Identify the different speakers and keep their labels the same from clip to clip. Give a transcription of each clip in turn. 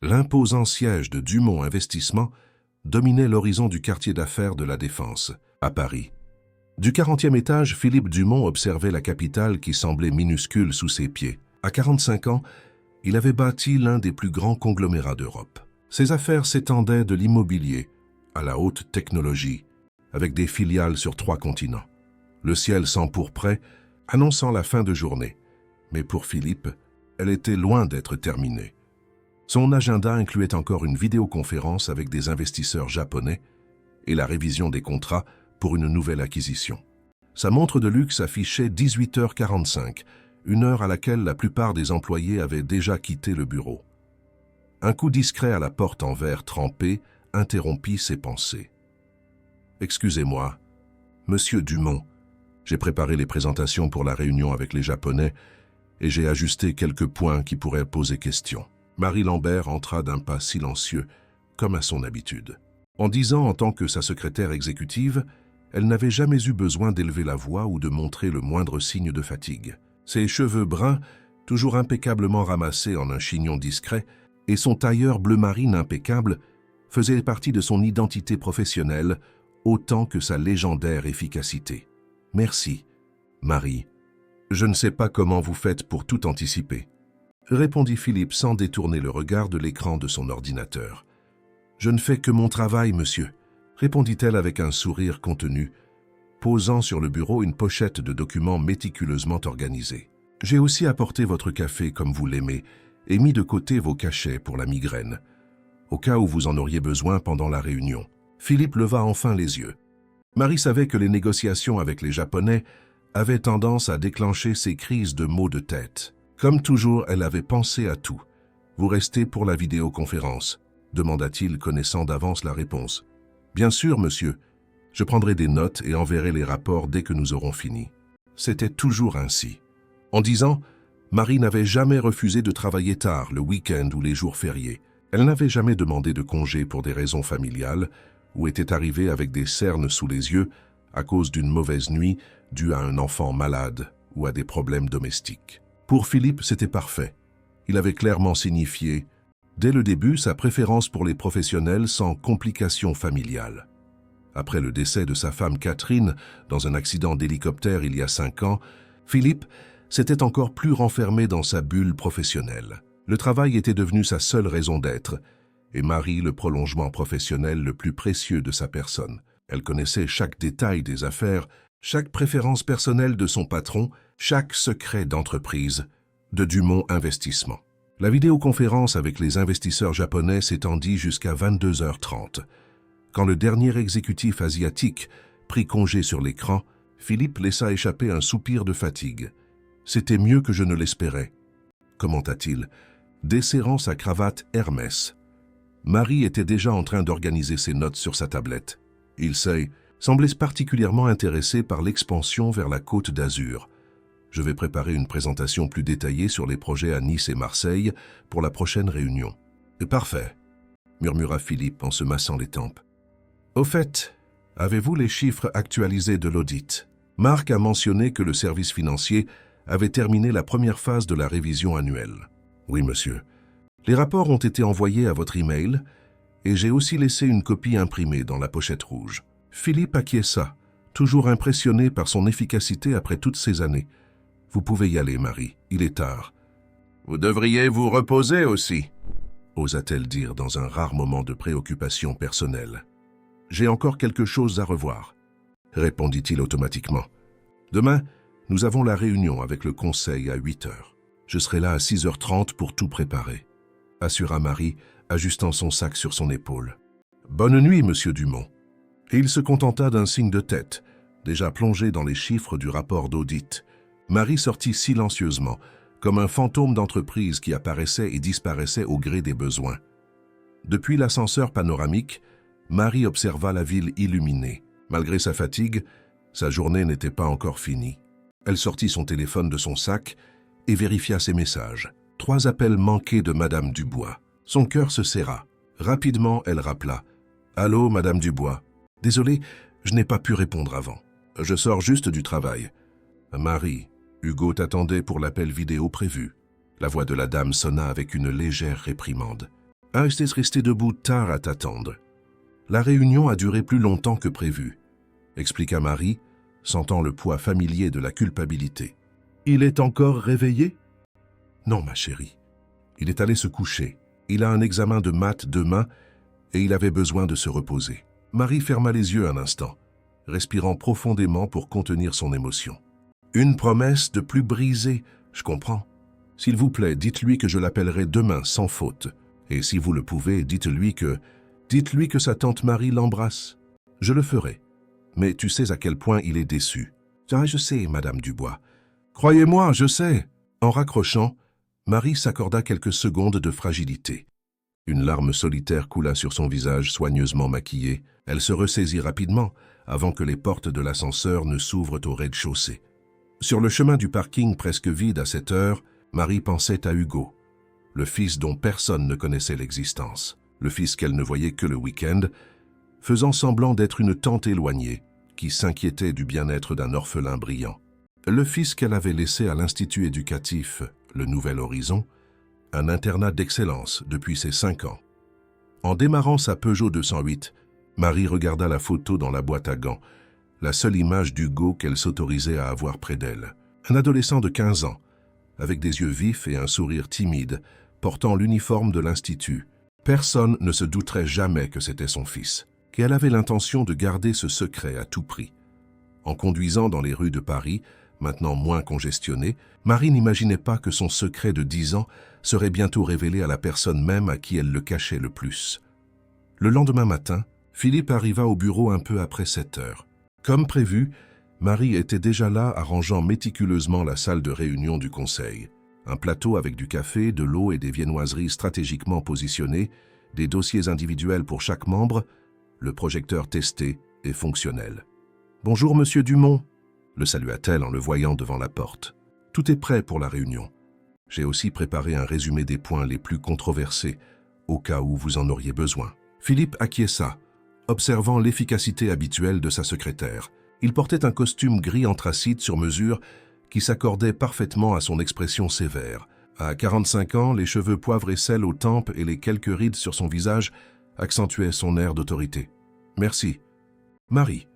Speaker 1: L'imposant siège de Dumont Investissement dominait l'horizon du quartier d'affaires de la Défense, à Paris. Du 40e étage, Philippe Dumont observait la capitale qui semblait minuscule sous ses pieds. À 45 ans, il avait bâti l'un des plus grands conglomérats d'Europe. Ses affaires s'étendaient de l'immobilier à la haute technologie, avec des filiales sur 3 continents. Le ciel s'empourprait, annonçant la fin de journée. Mais pour Philippe, elle était loin d'être terminée. Son agenda incluait encore une vidéoconférence avec des investisseurs japonais et la révision des contrats pour une nouvelle acquisition. Sa montre de luxe affichait 18h45, une heure à laquelle la plupart des employés avaient déjà quitté le bureau. Un coup discret à la porte en verre trempé interrompit ses pensées. « Excusez-moi, Monsieur Dumont, j'ai préparé les présentations pour la réunion avec les Japonais et j'ai ajusté quelques points qui pourraient poser question. » Marie Lambert entra d'un pas silencieux, comme à son habitude. En 10 ans en tant que sa secrétaire exécutive, elle n'avait jamais eu besoin d'élever la voix ou de montrer le moindre signe de fatigue. Ses cheveux bruns, toujours impeccablement ramassés en un chignon discret, et son tailleur bleu marine impeccable faisaient partie de son identité professionnelle autant que sa légendaire efficacité. « Merci, Marie. Je ne sais pas comment vous faites pour tout anticiper. » répondit Philippe sans détourner le regard de l'écran de son ordinateur. « Je ne fais que mon travail, monsieur, » répondit-elle avec un sourire contenu, posant sur le bureau une pochette de documents méticuleusement organisés. « J'ai aussi apporté votre café comme vous l'aimez et mis de côté vos cachets pour la migraine, au cas où vous en auriez besoin pendant la réunion. » Philippe leva enfin les yeux. Marie savait que les négociations avec les Japonais avaient tendance à déclencher ces crises de maux de tête. Comme toujours, elle avait pensé à tout. « Vous restez pour la vidéoconférence ?» demanda-t-il, connaissant d'avance la réponse. « Bien sûr, monsieur. Je prendrai des notes et enverrai les rapports dès que nous aurons fini. » C'était toujours ainsi. En 10 ans, Marie n'avait jamais refusé de travailler tard, le week-end ou les jours fériés. Elle n'avait jamais demandé de congé pour des raisons familiales ou était arrivée avec des cernes sous les yeux à cause d'une mauvaise nuit due à un enfant malade ou à des problèmes domestiques. Pour Philippe, c'était parfait. Il avait clairement signifié, dès le début, sa préférence pour les professionnels sans complications familiales. Après le décès de sa femme Catherine dans un accident d'hélicoptère il y a 5 ans, Philippe s'était encore plus renfermé dans sa bulle professionnelle. Le travail était devenu sa seule raison d'être, et Marie le prolongement professionnel le plus précieux de sa personne. Elle connaissait chaque détail des affaires, chaque préférence personnelle de son patron, chaque secret d'entreprise de Dumont Investissement. La vidéoconférence avec les investisseurs japonais s'étendit jusqu'à 22h30. Quand le dernier exécutif asiatique prit congé sur l'écran, Philippe laissa échapper un soupir de fatigue. « C'était mieux que je ne l'espérais », commenta-t-il, desserrant sa cravate Hermès. Marie était déjà en train d'organiser ses notes sur sa tablette. Ilsei semblait particulièrement intéressé par l'expansion vers la Côte d'Azur. « Je vais préparer une présentation plus détaillée sur les projets à Nice et Marseille pour la prochaine réunion. »« Parfait, » murmura Philippe en se massant les tempes. « Au fait, avez-vous les chiffres actualisés de l'audit ?» Marc a mentionné que le service financier avait terminé la première phase de la révision annuelle. « Oui, monsieur. Les rapports ont été envoyés à votre email et j'ai aussi laissé une copie imprimée dans la pochette rouge. » Philippe acquiesça, toujours impressionné par son efficacité après toutes ces années. « Vous pouvez y aller, Marie, il est tard. »« Vous devriez vous reposer aussi, » osa-t-elle dire dans un rare moment de préoccupation personnelle. « J'ai encore quelque chose à revoir, » répondit-il automatiquement. « Demain, nous avons la réunion avec le conseil à 8h. Je serai là à 6h30 pour tout préparer, » assura Marie, ajustant son sac sur son épaule. « Bonne nuit, monsieur Dumont. » Et il se contenta d'un signe de tête, déjà plongé dans les chiffres du rapport d'audit. Marie sortit silencieusement, comme un fantôme d'entreprise qui apparaissait et disparaissait au gré des besoins. Depuis l'ascenseur panoramique, Marie observa la ville illuminée. Malgré sa fatigue, sa journée n'était pas encore finie. Elle sortit son téléphone de son sac et vérifia ses messages. 3 appels manqués de Madame Dubois. Son cœur se serra. Rapidement, elle rappela. « Allô, Madame Dubois. Désolé, je n'ai pas pu répondre avant. Je sors juste du travail. »« Marie, Hugo t'attendait pour l'appel vidéo prévu. » La voix de la dame sonna avec une légère réprimande. est resté debout tard à t'attendre. La réunion a duré plus longtemps que prévu, expliqua Marie, sentant le poids familier de la culpabilité. Il est encore réveillé? Non, ma chérie. Il est allé se coucher. Il a un examen de maths demain et il avait besoin de se reposer. Marie ferma les yeux un instant, respirant profondément pour contenir son émotion. Une promesse de plus briser, je comprends. S'il vous plaît, dites-lui que je l'appellerai demain sans faute. Et si vous le pouvez, dites-lui que sa tante Marie l'embrasse. Je le ferai. Mais tu sais à quel point il est déçu. Ah, je sais, Madame Dubois. Croyez-moi, je sais. En raccrochant, Marie s'accorda quelques secondes de fragilité. Une larme solitaire coula sur son visage soigneusement maquillé. Elle se ressaisit rapidement, avant que les portes de l'ascenseur ne s'ouvrent au rez-de-chaussée. Sur le chemin du parking presque vide à cette heure, Marie pensait à Hugo, le fils dont personne ne connaissait l'existence, le fils qu'elle ne voyait que le week-end, faisant semblant d'être une tante éloignée qui s'inquiétait du bien-être d'un orphelin brillant. Le fils qu'elle avait laissé à l'Institut éducatif, le Nouvel Horizon, un internat d'excellence depuis ses 5 ans. En démarrant sa Peugeot 208, Marie regarda la photo dans la boîte à gants, la seule image d'Hugo qu'elle s'autorisait à avoir près d'elle. Un adolescent de 15 ans, avec des yeux vifs et un sourire timide, portant l'uniforme de l'Institut. Personne ne se douterait jamais que c'était son fils, qu'elle avait l'intention de garder ce secret à tout prix. En conduisant dans les rues de Paris, maintenant moins congestionnées, Marie n'imaginait pas que son secret de 10 ans serait bientôt révélé à la personne même à qui elle le cachait le plus. Le lendemain matin, Philippe arriva au bureau un peu après 7 heures. Comme prévu, Marie était déjà là arrangeant méticuleusement la salle de réunion du conseil. Un plateau avec du café, de l'eau et des viennoiseries stratégiquement positionnées, des dossiers individuels pour chaque membre, le projecteur testé et fonctionnel. « Bonjour, Monsieur Dumont », le salua-t-elle en le voyant devant la porte. « Tout est prêt pour la réunion. J'ai aussi préparé un résumé des points les plus controversés, au cas où vous en auriez besoin. » Philippe acquiesça, observant l'efficacité habituelle de sa secrétaire. Il portait un costume gris anthracite sur mesure qui s'accordait parfaitement à son expression sévère. À 45 ans, les cheveux poivre et sel aux tempes et les quelques rides sur son visage accentuaient son air d'autorité. « Merci. Marie,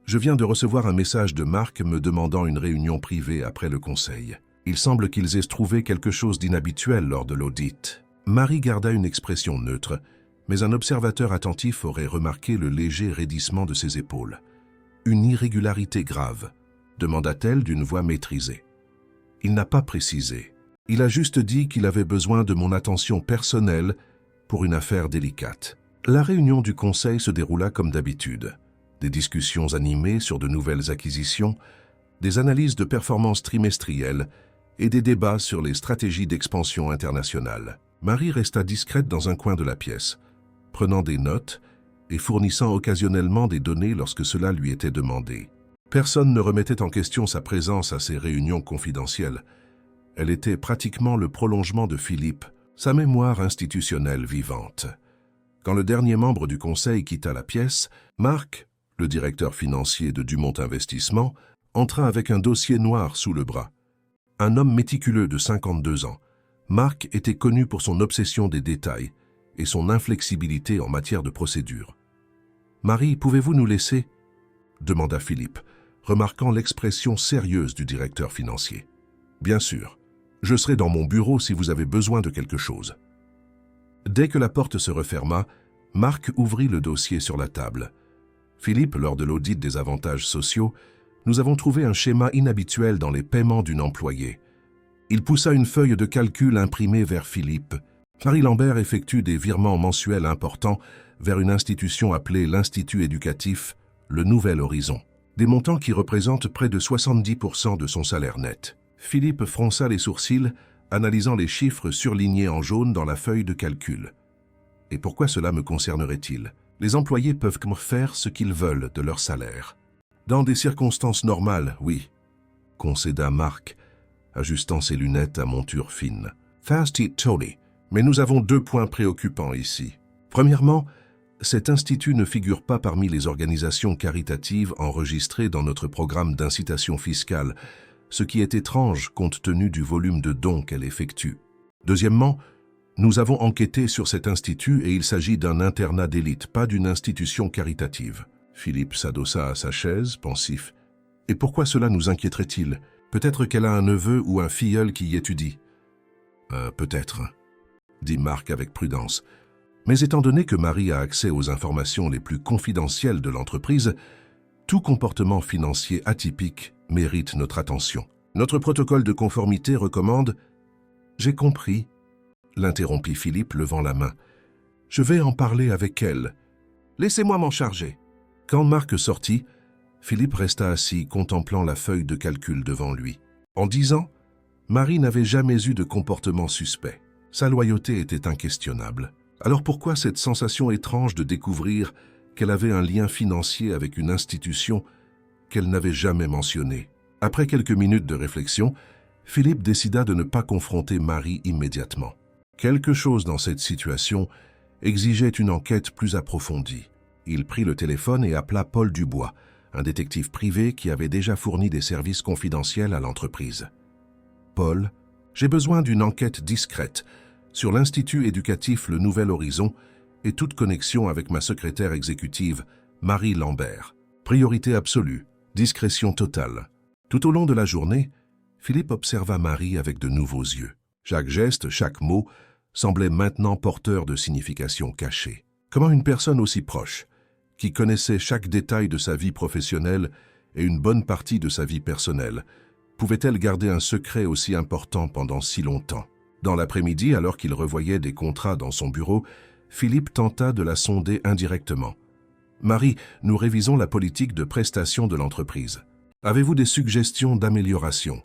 Speaker 1: je viens de recevoir un message de Marc me demandant une réunion privée après le conseil. Il semble qu'ils aient trouvé quelque chose d'inhabituel lors de l'audit. » Marie garda une expression neutre, mais un observateur attentif aurait remarqué le léger raidissement de ses épaules. « Une irrégularité grave ?» demanda-t-elle d'une voix maîtrisée. Il n'a pas précisé. Il a juste dit qu'il avait besoin de mon attention personnelle pour une affaire délicate. La réunion du conseil se déroula comme d'habitude. Des discussions animées sur de nouvelles acquisitions, des analyses de performances trimestrielles et des débats sur les stratégies d'expansion internationale. Marie resta discrète dans un coin de la pièce, prenant des notes et fournissant occasionnellement des données lorsque cela lui était demandé. Personne ne remettait en question sa présence à ces réunions confidentielles. Elle était pratiquement le prolongement de Philippe, sa mémoire institutionnelle vivante. Quand le dernier membre du conseil quitta la pièce, Marc, le directeur financier de Dumont Investissement, entra avec un dossier noir sous le bras. Un homme méticuleux de 52 ans, Marc était connu pour son obsession des détails et son inflexibilité en matière de procédure. « Marie, pouvez-vous nous laisser ?» demanda Philippe, remarquant l'expression sérieuse du directeur financier. « Bien sûr, je serai dans mon bureau si vous avez besoin de quelque chose. » Dès que la porte se referma, Marc ouvrit le dossier sur la table. « Philippe, lors de l'audit des avantages sociaux, nous avons trouvé un schéma inhabituel dans les paiements d'une employée. » Il poussa une feuille de calcul imprimée vers Philippe. Marie Lambert effectue des virements mensuels importants vers une institution appelée l'Institut éducatif, le Nouvel Horizon. Des montants qui représentent près de 70% de son salaire net. Philippe fronça les sourcils, analysant les chiffres surlignés en jaune dans la feuille de calcul. Et pourquoi cela me concernerait-il? Les employés peuvent faire ce qu'ils veulent de leur salaire. Dans des circonstances normales, oui, concéda Marc, ajustant ses lunettes à monture fine. Fast it, Tony. Mais nous avons 2 points préoccupants ici. Premièrement, cet institut ne figure pas parmi les organisations caritatives enregistrées dans notre programme d'incitation fiscale, ce qui est étrange compte tenu du volume de dons qu'elle effectue. Deuxièmement, Nous avons enquêté sur cet institut et il s'agit d'un internat d'élite, pas d'une institution caritative. Philippe s'adossa à sa chaise, pensif. Et pourquoi cela nous inquiéterait-il? Peut-être qu'elle a un neveu ou un filleul qui y étudie. Peut-être, dit Marc avec prudence. Mais étant donné que Marie a accès aux informations les plus confidentielles de l'entreprise, tout comportement financier atypique mérite notre attention. Notre protocole de conformité recommande... J'ai compris, l'interrompit Philippe, levant la main. Je vais en parler avec elle. Laissez-moi m'en charger. Quand Marc sortit, Philippe resta assis, contemplant la feuille de calcul devant lui. En 10 ans, Marie n'avait jamais eu de comportement suspect. Sa loyauté était inquestionnable. Alors pourquoi cette sensation étrange de découvrir qu'elle avait un lien financier avec une institution qu'elle n'avait jamais mentionnée? Après quelques minutes de réflexion, Philippe décida de ne pas confronter Marie immédiatement. Quelque chose dans cette situation exigeait une enquête plus approfondie. Il prit le téléphone et appela Paul Dubois, un détective privé qui avait déjà fourni des services confidentiels à l'entreprise. « Paul, j'ai besoin d'une enquête discrète sur l'Institut éducatif Le Nouvel Horizon et toute connexion avec ma secrétaire exécutive, Marie Lambert. Priorité absolue, discrétion totale. » Tout au long de la journée, Philippe observa Marie avec de nouveaux yeux. Chaque geste, chaque mot semblait maintenant porteur de signification cachée. Comment une personne aussi proche, qui connaissait chaque détail de sa vie professionnelle et une bonne partie de sa vie personnelle, pouvait-elle garder un secret aussi important pendant si longtemps? Dans l'après-midi, alors qu'il revoyait des contrats dans son bureau, Philippe tenta de la sonder indirectement. « Marie, nous révisons la politique de prestation de l'entreprise. Avez-vous des suggestions d'amélioration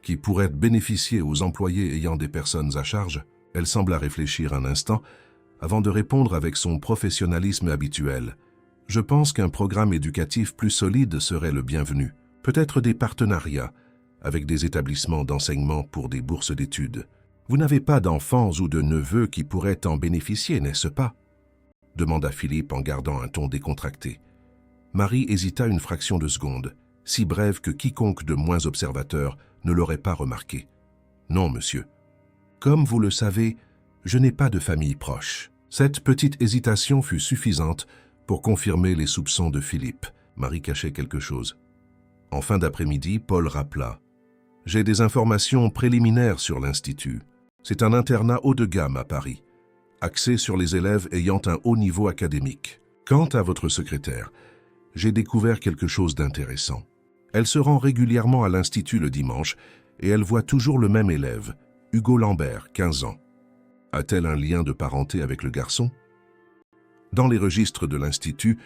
Speaker 1: qui pourraient bénéficier aux employés ayant des personnes à charge ?» Elle sembla réfléchir un instant avant de répondre avec son professionnalisme habituel. « Je pense qu'un programme éducatif plus solide serait le bienvenu. Peut-être des partenariats avec des établissements d'enseignement pour des bourses d'études. Vous n'avez pas d'enfants ou de neveux qui pourraient en bénéficier, n'est-ce pas ?» demanda Philippe en gardant un ton décontracté. Marie hésita une fraction de seconde, si brève que quiconque de moins observateur ne l'aurait pas remarqué. « Non, monsieur. Comme vous le savez, je n'ai pas de famille proche. » Cette petite hésitation fut suffisante pour confirmer les soupçons de Philippe. Marie cachait quelque chose. En fin d'après-midi, Paul rappela. « J'ai des informations préliminaires sur l'Institut. C'est un internat haut de gamme à Paris, axé sur les élèves ayant un haut niveau académique. Quant à votre secrétaire, j'ai découvert quelque chose d'intéressant. Elle se rend régulièrement à l'Institut le dimanche et elle voit toujours le même élève, Hugo Lambert, 15 ans. A-t-elle un lien de parenté avec le garçon? Dans les registres de l'Institut,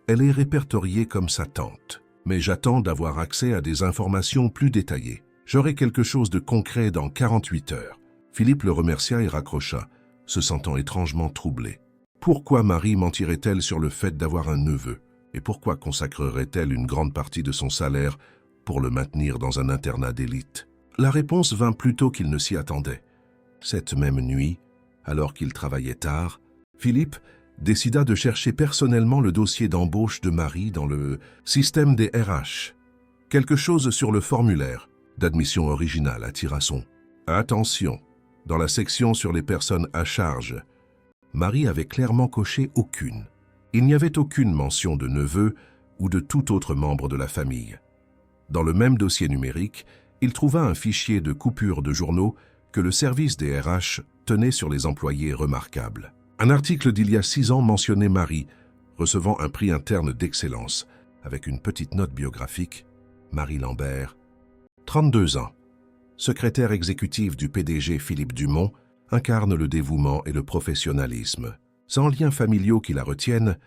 Speaker 1: elle est répertoriée comme sa tante. Mais j'attends d'avoir accès à des informations plus détaillées. J'aurai quelque chose de concret dans 48 heures. » Philippe le remercia et raccrocha, se sentant étrangement troublé. Pourquoi Marie mentirait-elle sur le fait d'avoir un neveu? Et pourquoi consacrerait-elle une grande partie de son salaire pour le maintenir dans un internat d'élite? La réponse vint plus tôt qu'il ne s'y attendait. Cette même nuit, alors qu'il travaillait tard, Philippe décida de chercher personnellement le dossier d'embauche de Marie dans le système des RH. Quelque chose sur le formulaire d'admission originale attira son attention. Dans la section sur les personnes à charge, Marie avait clairement coché aucune. Il n'y avait aucune mention de neveu ou de tout autre membre de la famille. Dans le même dossier numérique, il trouva un fichier de coupures de journaux que le service des RH tenait sur les employés remarquables. Un article d'il y a 6 ans mentionnait Marie, recevant un prix interne d'excellence, avec une petite note biographique, Marie Lambert, 32 ans. Secrétaire exécutive du PDG Philippe Dumont, incarne le dévouement et le professionnalisme. Sans liens familiaux qui la retiennent,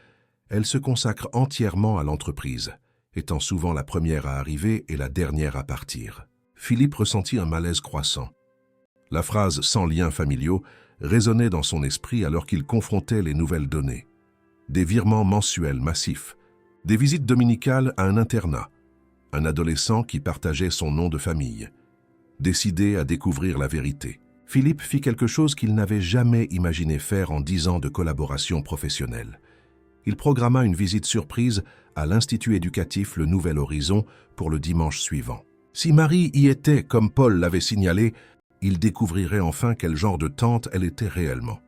Speaker 1: elle se consacre entièrement à l'entreprise, étant souvent la première à arriver et la dernière à partir. Philippe ressentit un malaise croissant. La phrase « sans liens familiaux » résonnait dans son esprit alors qu'il confrontait les nouvelles données. Des virements mensuels massifs, des visites dominicales à un internat, un adolescent qui partageait son nom de famille. Décidé à découvrir la vérité, Philippe fit quelque chose qu'il n'avait jamais imaginé faire en 10 ans de collaboration professionnelle. Il programma une visite surprise à l'Institut éducatif Le Nouvel Horizon pour le dimanche suivant. Si Marie y était, comme Paul l'avait signalé, il découvrirait enfin quel genre de tante elle était réellement.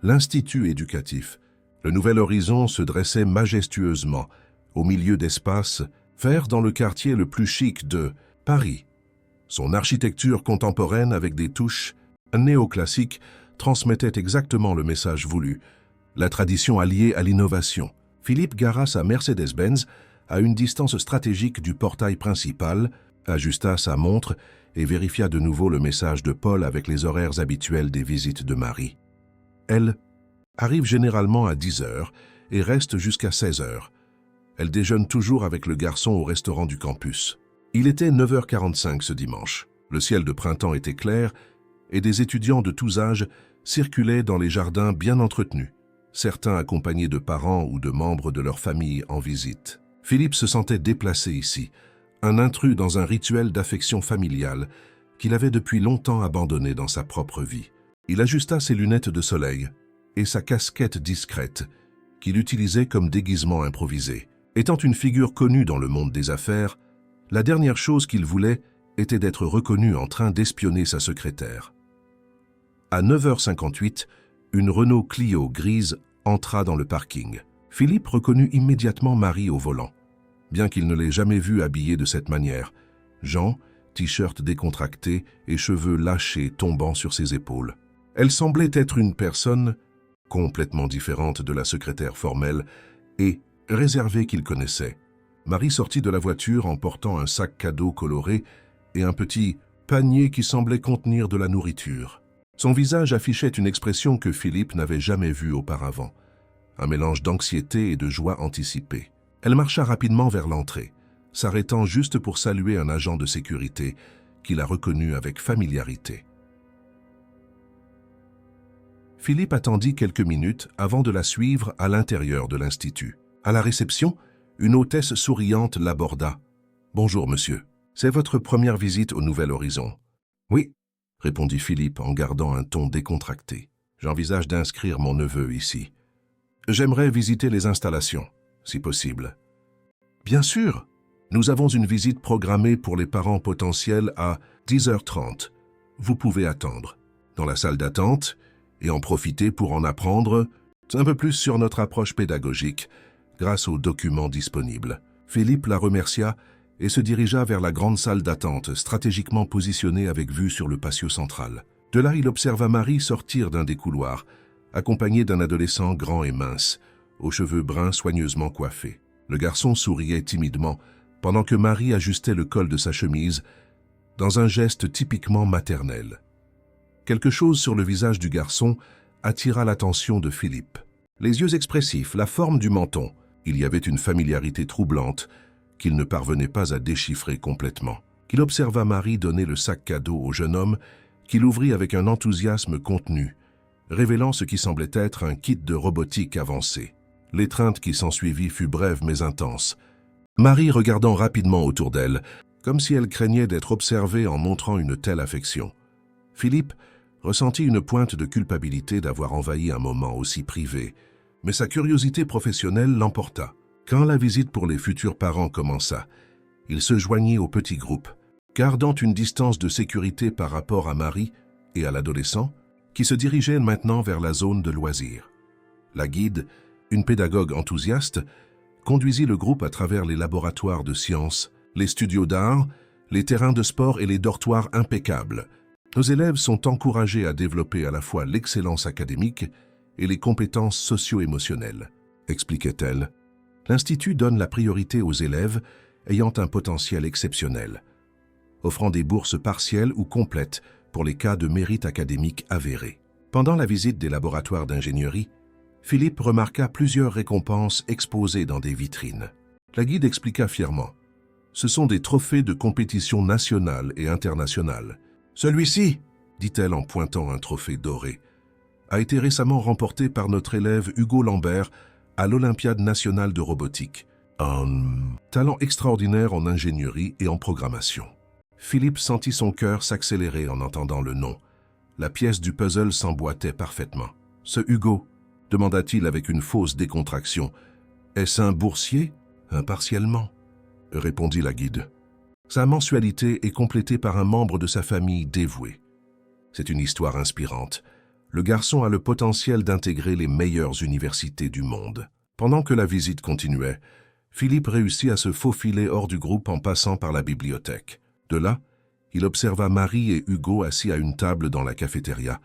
Speaker 1: L'Institut éducatif, le Nouvel Horizon, se dressait majestueusement, au milieu d'espaces verts dans le quartier le plus chic de Paris. Son architecture contemporaine avec des touches néoclassiques transmettait exactement le message voulu, la tradition alliée à l'innovation. Philippe gara sa Mercedes-Benz à une distance stratégique du portail principal, ajusta sa montre et vérifia de nouveau le message de Paul avec les horaires habituels des visites de Marie. Elle arrive généralement à 10 heures et reste jusqu'à 16 heures. Elle déjeune toujours avec le garçon au restaurant du campus. Il était 9h45 ce dimanche. Le ciel de printemps était clair et des étudiants de tous âges circulaient dans les jardins bien entretenus, certains accompagnés de parents ou de membres de leur famille en visite. Philippe se sentait déplacé ici, un intrus dans un rituel d'affection familiale qu'il avait depuis longtemps abandonné dans sa propre vie. Il ajusta ses lunettes de soleil et sa casquette discrète, qu'il utilisait comme déguisement improvisé. Étant une figure connue dans le monde des affaires, la dernière chose qu'il voulait était d'être reconnu en train d'espionner sa secrétaire. À 9h58, une Renault Clio grise entra dans le parking. Philippe reconnut immédiatement Marie au volant, bien qu'il ne l'ait jamais vue habillée de cette manière. Jean, t-shirt décontracté et cheveux lâchés tombant sur ses épaules. Elle semblait être une personne complètement différente de la secrétaire formelle et réservée qu'il connaissait. Marie sortit de la voiture en portant un sac cadeau coloré et un petit panier qui semblait contenir de la nourriture. Son visage affichait une expression que Philippe n'avait jamais vue auparavant, un mélange d'anxiété et de joie anticipée. Elle marcha rapidement vers l'entrée, s'arrêtant juste pour saluer un agent de sécurité qui la reconnut avec familiarité. Philippe attendit quelques minutes avant de la suivre à l'intérieur de l'Institut. À la réception, une hôtesse souriante l'aborda. « Bonjour, monsieur. C'est votre première visite au Nouvel Horizon. »« Oui, » répondit Philippe en gardant un ton décontracté. « J'envisage d'inscrire mon neveu ici. J'aimerais visiter les installations, si possible. »« Bien sûr. Nous avons une visite programmée pour les parents potentiels à 10h30. Vous pouvez attendre dans la salle d'attente et en profiter pour en apprendre un peu plus sur notre approche pédagogique grâce aux documents disponibles. » Philippe la remercia et se dirigea vers la grande salle d'attente, stratégiquement positionnée avec vue sur le patio central. De là, il observa Marie sortir d'un des couloirs, accompagnée d'un adolescent grand et mince, aux cheveux bruns soigneusement coiffés. Le garçon souriait timidement, pendant que Marie ajustait le col de sa chemise, dans un geste typiquement maternel. Quelque chose sur le visage du garçon attira l'attention de Philippe. Les yeux expressifs, la forme du menton, il y avait une familiarité troublante qu'il ne parvenait pas à déchiffrer complètement. Il observa Marie donner le sac cadeau au jeune homme, qu'il ouvrit avec un enthousiasme contenu, révélant ce qui semblait être un kit de robotique avancé. L'étreinte qui s'ensuivit fut brève mais intense. Marie regardant rapidement autour d'elle, comme si elle craignait d'être observée en montrant une telle affection. Philippe ressentit une pointe de culpabilité d'avoir envahi un moment aussi privé, mais sa curiosité professionnelle l'emporta. Quand la visite pour les futurs parents commença, il se joignit au petit groupe, gardant une distance de sécurité par rapport à Marie et à l'adolescent, qui se dirigeait maintenant vers la zone de loisirs. La guide, une pédagogue enthousiaste, conduisit le groupe à travers les laboratoires de sciences, les studios d'art, les terrains de sport et les dortoirs impeccables. Nos élèves sont encouragés à développer à la fois l'excellence académique et les compétences socio-émotionnelles, expliquait-elle. L'Institut donne la priorité aux élèves ayant un potentiel exceptionnel, offrant des bourses partielles ou complètes pour les cas de mérite académique avéré. Pendant la visite des laboratoires d'ingénierie, Philippe remarqua plusieurs récompenses exposées dans des vitrines. La guide expliqua fièrement. Ce sont des trophées de compétition nationale et internationale. Celui-ci, dit-elle en pointant un trophée doré, a été récemment remporté par notre élève Hugo Lambert à l'Olympiade nationale de robotique. Un talent extraordinaire en ingénierie et en programmation. Philippe sentit son cœur s'accélérer en entendant le nom. La pièce du puzzle s'emboîtait parfaitement. « Ce Hugo ?» demanda-t-il avec une fausse décontraction. « Est-ce un boursier ?»« Impartiellement, » répondit la guide. Sa mensualité est complétée par un membre de sa famille dévoué. C'est une histoire inspirante. Le garçon a le potentiel d'intégrer les meilleures universités du monde. Pendant que la visite continuait, Philippe réussit à se faufiler hors du groupe en passant par la bibliothèque. De là, il observa Marie et Hugo assis à une table dans la cafétéria,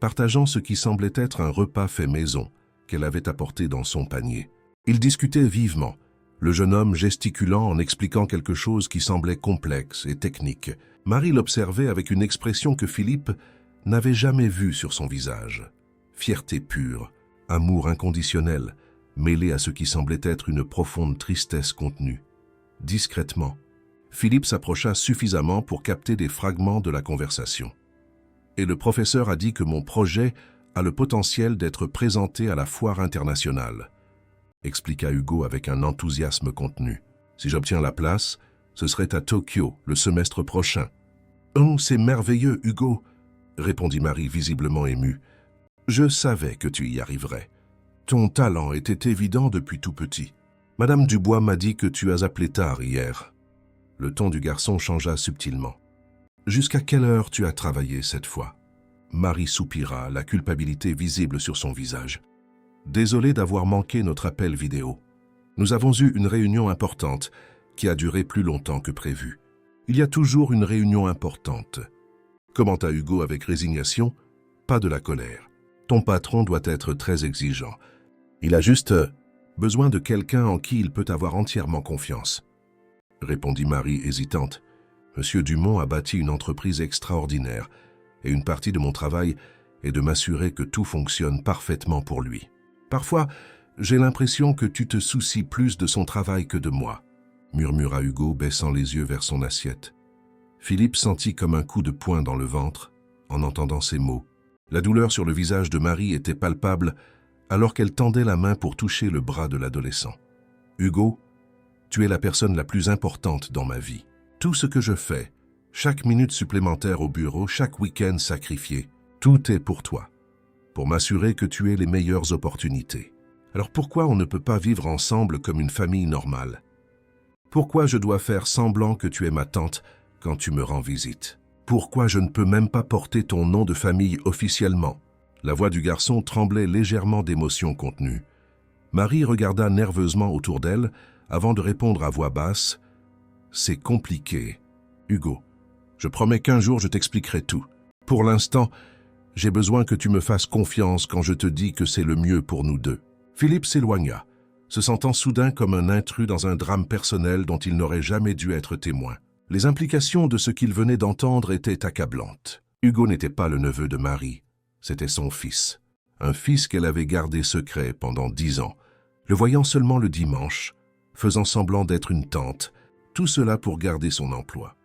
Speaker 1: partageant ce qui semblait être un repas fait maison qu'elle avait apporté dans son panier. Ils discutaient vivement, le jeune homme gesticulant en expliquant quelque chose qui semblait complexe et technique. Marie l'observait avec une expression que Philippe n'avait jamais vue sur son visage. Fierté pure, amour inconditionnel, mêlé à ce qui semblait être une profonde tristesse contenue. Discrètement, Philippe s'approcha suffisamment pour capter des fragments de la conversation. « Et le professeur a dit que mon projet a le potentiel d'être présenté à la foire internationale, » expliqua Hugo avec un enthousiasme contenu. « Si j'obtiens la place, ce serait à Tokyo, le semestre prochain. »« Oh, c'est merveilleux, Hugo !» répondit Marie visiblement émue. « Je savais que tu y arriverais. Ton talent était évident depuis tout petit. Madame Dubois m'a dit que tu as appelé tard hier. » Le ton du garçon changea subtilement. « Jusqu'à quelle heure tu as travaillé cette fois ?» Marie soupira, la culpabilité visible sur son visage. « Désolé d'avoir manqué notre appel vidéo. Nous avons eu une réunion importante qui a duré plus longtemps que prévu. Il y a toujours une réunion importante. » Commenta Hugo avec résignation, pas de la colère. « Ton patron doit être très exigeant. Il a juste besoin de quelqu'un en qui il peut avoir entièrement confiance. » Répondit Marie hésitante. « Monsieur Dumont a bâti une entreprise extraordinaire et une partie de mon travail est de m'assurer que tout fonctionne parfaitement pour lui. Parfois, j'ai l'impression que tu te soucies plus de son travail que de moi. » murmura Hugo, baissant les yeux vers son assiette. Philippe sentit comme un coup de poing dans le ventre en entendant ces mots. La douleur sur le visage de Marie était palpable alors qu'elle tendait la main pour toucher le bras de l'adolescent. « Hugo, tu es la personne la plus importante dans ma vie. Tout ce que je fais, chaque minute supplémentaire au bureau, chaque week-end sacrifié, tout est pour toi, pour m'assurer que tu aies les meilleures opportunités. Alors pourquoi on ne peut pas vivre ensemble comme une famille normale? Pourquoi je dois faire semblant que tu es ma tante quand tu me rends visite? Pourquoi je ne peux même pas porter ton nom de famille officiellement ?» La voix du garçon tremblait légèrement d'émotion contenue. Marie regarda nerveusement autour d'elle avant de répondre à voix basse. « C'est compliqué. Hugo, je promets qu'un jour je t'expliquerai tout. Pour l'instant, j'ai besoin que tu me fasses confiance quand je te dis que c'est le mieux pour nous deux. » Philippe s'éloigna, se sentant soudain comme un intrus dans un drame personnel dont il n'aurait jamais dû être témoin. Les implications de ce qu'il venait d'entendre étaient accablantes. Hugo n'était pas le neveu de Marie, c'était son fils. Un fils qu'elle avait gardé secret pendant 10 ans, le voyant seulement le dimanche, faisant semblant d'être une tante, tout cela pour garder son emploi.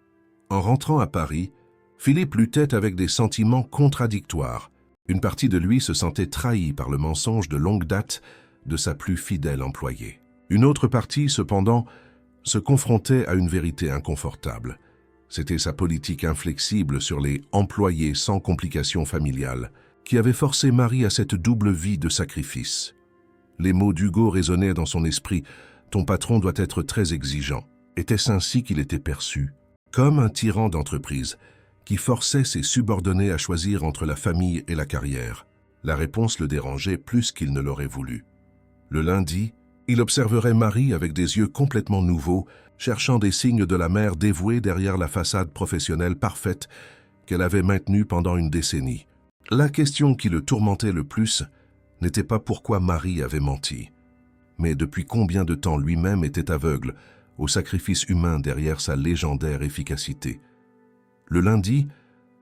Speaker 1: En rentrant à Paris, Philippe luttait avec des sentiments contradictoires. Une partie de lui se sentait trahie par le mensonge de longue date de sa plus fidèle employée. Une autre partie, cependant, se confrontait à une vérité inconfortable. C'était sa politique inflexible sur les employés sans complications familiales qui avait forcé Marie à cette double vie de sacrifice. Les mots d'Hugo résonnaient dans son esprit. « Ton patron doit être très exigeant. » Était-ce ainsi qu'il était perçu? Comme un tyran d'entreprise qui forçait ses subordonnés à choisir entre la famille et la carrière. La réponse le dérangeait plus qu'il ne l'aurait voulu. Le lundi, il observerait Marie avec des yeux complètement nouveaux, cherchant des signes de la mère dévouée derrière la façade professionnelle parfaite qu'elle avait maintenue pendant une décennie. La question qui le tourmentait le plus n'était pas pourquoi Marie avait menti, mais depuis combien de temps lui-même était aveugle au sacrifice humain derrière sa légendaire efficacité. Le lundi,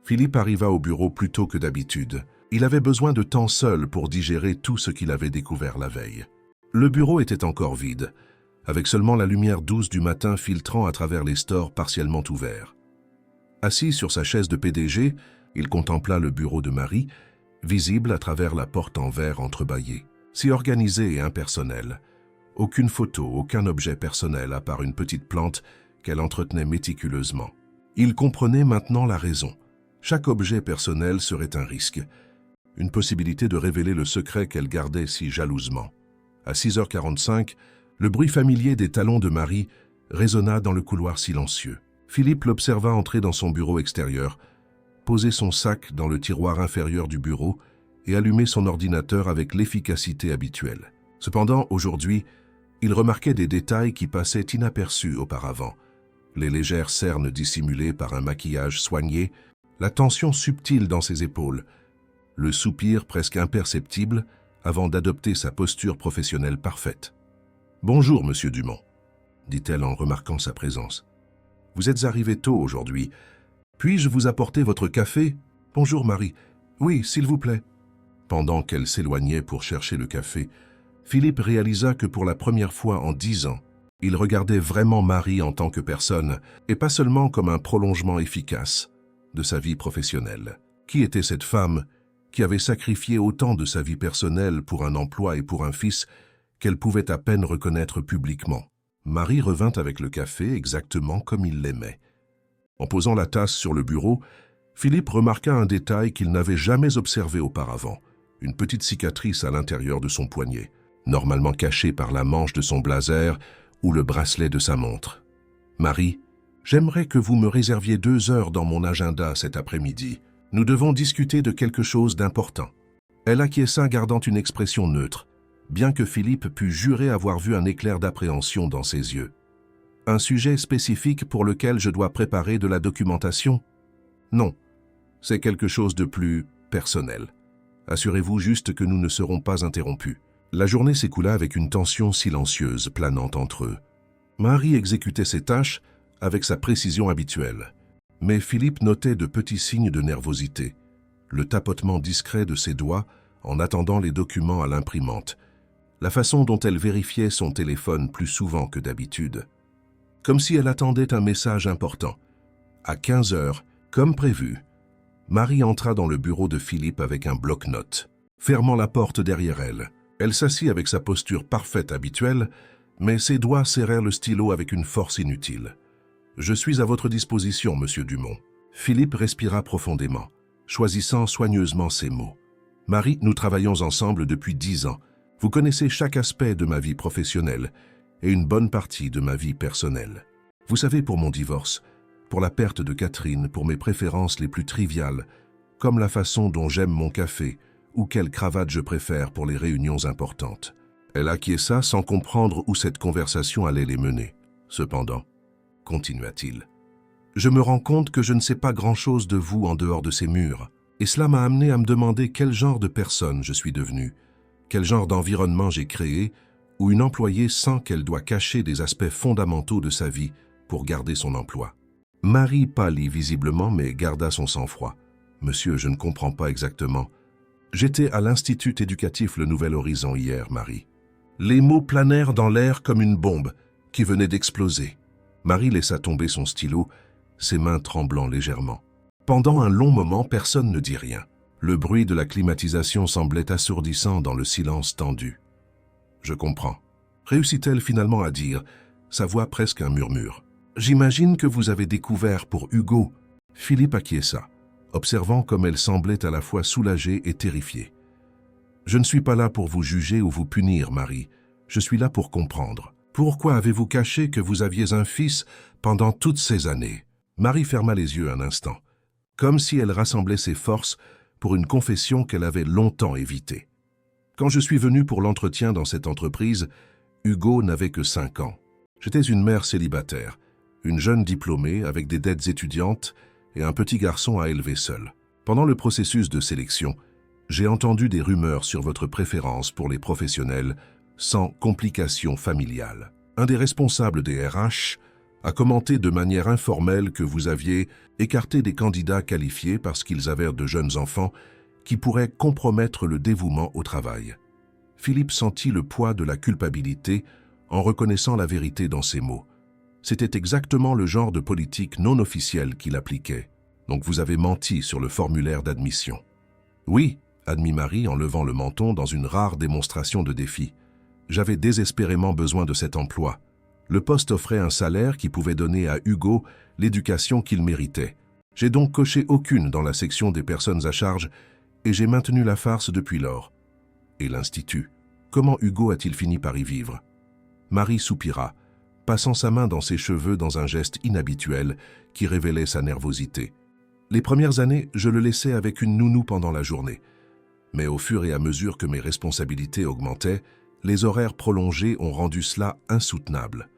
Speaker 1: Philippe arriva au bureau plus tôt que d'habitude. Il avait besoin de temps seul pour digérer tout ce qu'il avait découvert la veille. Le bureau était encore vide, avec seulement la lumière douce du matin filtrant à travers les stores partiellement ouverts. Assis sur sa chaise de PDG, il contempla le bureau de Marie, visible à travers la porte en verre entrebâillée. Si organisé et impersonnel. Aucune photo, aucun objet personnel à part une petite plante qu'elle entretenait méticuleusement. Il comprenait maintenant la raison. Chaque objet personnel serait un risque, une possibilité de révéler le secret qu'elle gardait si jalousement. À 6h45, le bruit familier des talons de Marie résonna dans le couloir silencieux. Philippe l'observa entrer dans son bureau extérieur, poser son sac dans le tiroir inférieur du bureau et allumer son ordinateur avec l'efficacité habituelle. Cependant, aujourd'hui, il remarquait des détails qui passaient inaperçus auparavant. Les légères cernes dissimulées par un maquillage soigné, la tension subtile dans ses épaules, le soupir presque imperceptible avant d'adopter sa posture professionnelle parfaite. « Bonjour, monsieur Dumont », dit-elle en remarquant sa présence. « Vous êtes arrivé tôt aujourd'hui. Puis-je vous apporter votre café ? Bonjour, Marie. Oui, s'il vous plaît. » Pendant qu'elle s'éloignait pour chercher le café, Philippe réalisa que pour la première fois en 10 ans, il regardait vraiment Marie en tant que personne et pas seulement comme un prolongement efficace de sa vie professionnelle. Qui était cette femme qui avait sacrifié autant de sa vie personnelle pour un emploi et pour un fils qu'elle pouvait à peine reconnaître publiquement? Marie revint avec le café exactement comme il l'aimait. En posant la tasse sur le bureau, Philippe remarqua un détail qu'il n'avait jamais observé auparavant, une petite cicatrice à l'intérieur de son poignet, normalement cachée par la manche de son blazer ou le bracelet de sa montre. « Marie, j'aimerais que vous me réserviez 2 heures dans mon agenda cet après-midi. Nous devons discuter de quelque chose d'important. » Elle acquiesça gardant une expression neutre, bien que Philippe pût jurer avoir vu un éclair d'appréhension dans ses yeux. « Un sujet spécifique pour lequel je dois préparer de la documentation ? Non, c'est quelque chose de plus personnel. Assurez-vous juste que nous ne serons pas interrompus. » La journée s'écoula avec une tension silencieuse planant entre eux. Marie exécutait ses tâches avec sa précision habituelle, mais Philippe notait de petits signes de nervosité, le tapotement discret de ses doigts en attendant les documents à l'imprimante, la façon dont elle vérifiait son téléphone plus souvent que d'habitude, comme si elle attendait un message important. À 15 heures, comme prévu, Marie entra dans le bureau de Philippe avec un bloc-notes, fermant la porte derrière elle. Elle s'assit avec sa posture parfaite habituelle, mais ses doigts serrèrent le stylo avec une force inutile. « Je suis à votre disposition, monsieur Dumont. » Philippe respira profondément, choisissant soigneusement ses mots. « Marie, nous travaillons ensemble depuis 10 ans. Vous connaissez chaque aspect de ma vie professionnelle et une bonne partie de ma vie personnelle. Vous savez, pour mon divorce, pour la perte de Catherine, pour mes préférences les plus triviales, comme la façon dont j'aime mon café, ou quelle cravate je préfère pour les réunions importantes. » Elle acquiesça sans comprendre où cette conversation allait les mener. Cependant, continua-t-il, « Je me rends compte que je ne sais pas grand-chose de vous en dehors de ces murs, et cela m'a amené à me demander quel genre de personne je suis devenue, quel genre d'environnement j'ai créé, où une employée sent qu'elle doit cacher des aspects fondamentaux de sa vie pour garder son emploi. » Marie pâlit visiblement, mais garda son sang-froid. « Monsieur, je ne comprends pas exactement. J'étais à l'Institut éducatif Le Nouvel Horizon hier, Marie. » Les mots planèrent dans l'air comme une bombe qui venait d'exploser. Marie laissa tomber son stylo, ses mains tremblant légèrement. Pendant un long moment, personne ne dit rien. Le bruit de la climatisation semblait assourdissant dans le silence tendu. « Je comprends. » Réussit-elle finalement à dire, sa voix presque un murmure. « J'imagine que vous avez découvert pour Hugo. » Philippe acquiesça, observant comme elle semblait à la fois soulagée et terrifiée. « Je ne suis pas là pour vous juger ou vous punir, Marie. Je suis là pour comprendre. Pourquoi avez-vous caché que vous aviez un fils pendant toutes ces années ?» Marie ferma les yeux un instant, comme si elle rassemblait ses forces pour une confession qu'elle avait longtemps évitée. « Quand je suis venue pour l'entretien dans cette entreprise, Hugo n'avait que 5 ans. J'étais une mère célibataire, une jeune diplômée avec des dettes étudiantes et un petit garçon à élever seul. Pendant le processus de sélection, j'ai entendu des rumeurs sur votre préférence pour les professionnels sans complications familiales. Un des responsables des RH a commenté de manière informelle que vous aviez écarté des candidats qualifiés parce qu'ils avaient de jeunes enfants qui pourraient compromettre le dévouement au travail. » Philippe sentit le poids de la culpabilité en reconnaissant la vérité dans ses mots. C'était exactement le genre de politique non officielle qu'il appliquait. « Donc vous avez menti sur le formulaire d'admission. »« Oui, » admit Marie en levant le menton dans une rare démonstration de défi. « J'avais désespérément besoin de cet emploi. Le poste offrait un salaire qui pouvait donner à Hugo l'éducation qu'il méritait. J'ai donc coché aucune dans la section des personnes à charge et j'ai maintenu la farce depuis lors. Et l'Institut, comment Hugo a-t-il fini par y vivre ?» Marie soupira, passant sa main dans ses cheveux dans un geste inhabituel qui révélait sa nervosité. « Les premières années, je le laissais avec une nounou pendant la journée. Mais au fur et à mesure que mes responsabilités augmentaient, les horaires prolongés ont rendu cela insoutenable.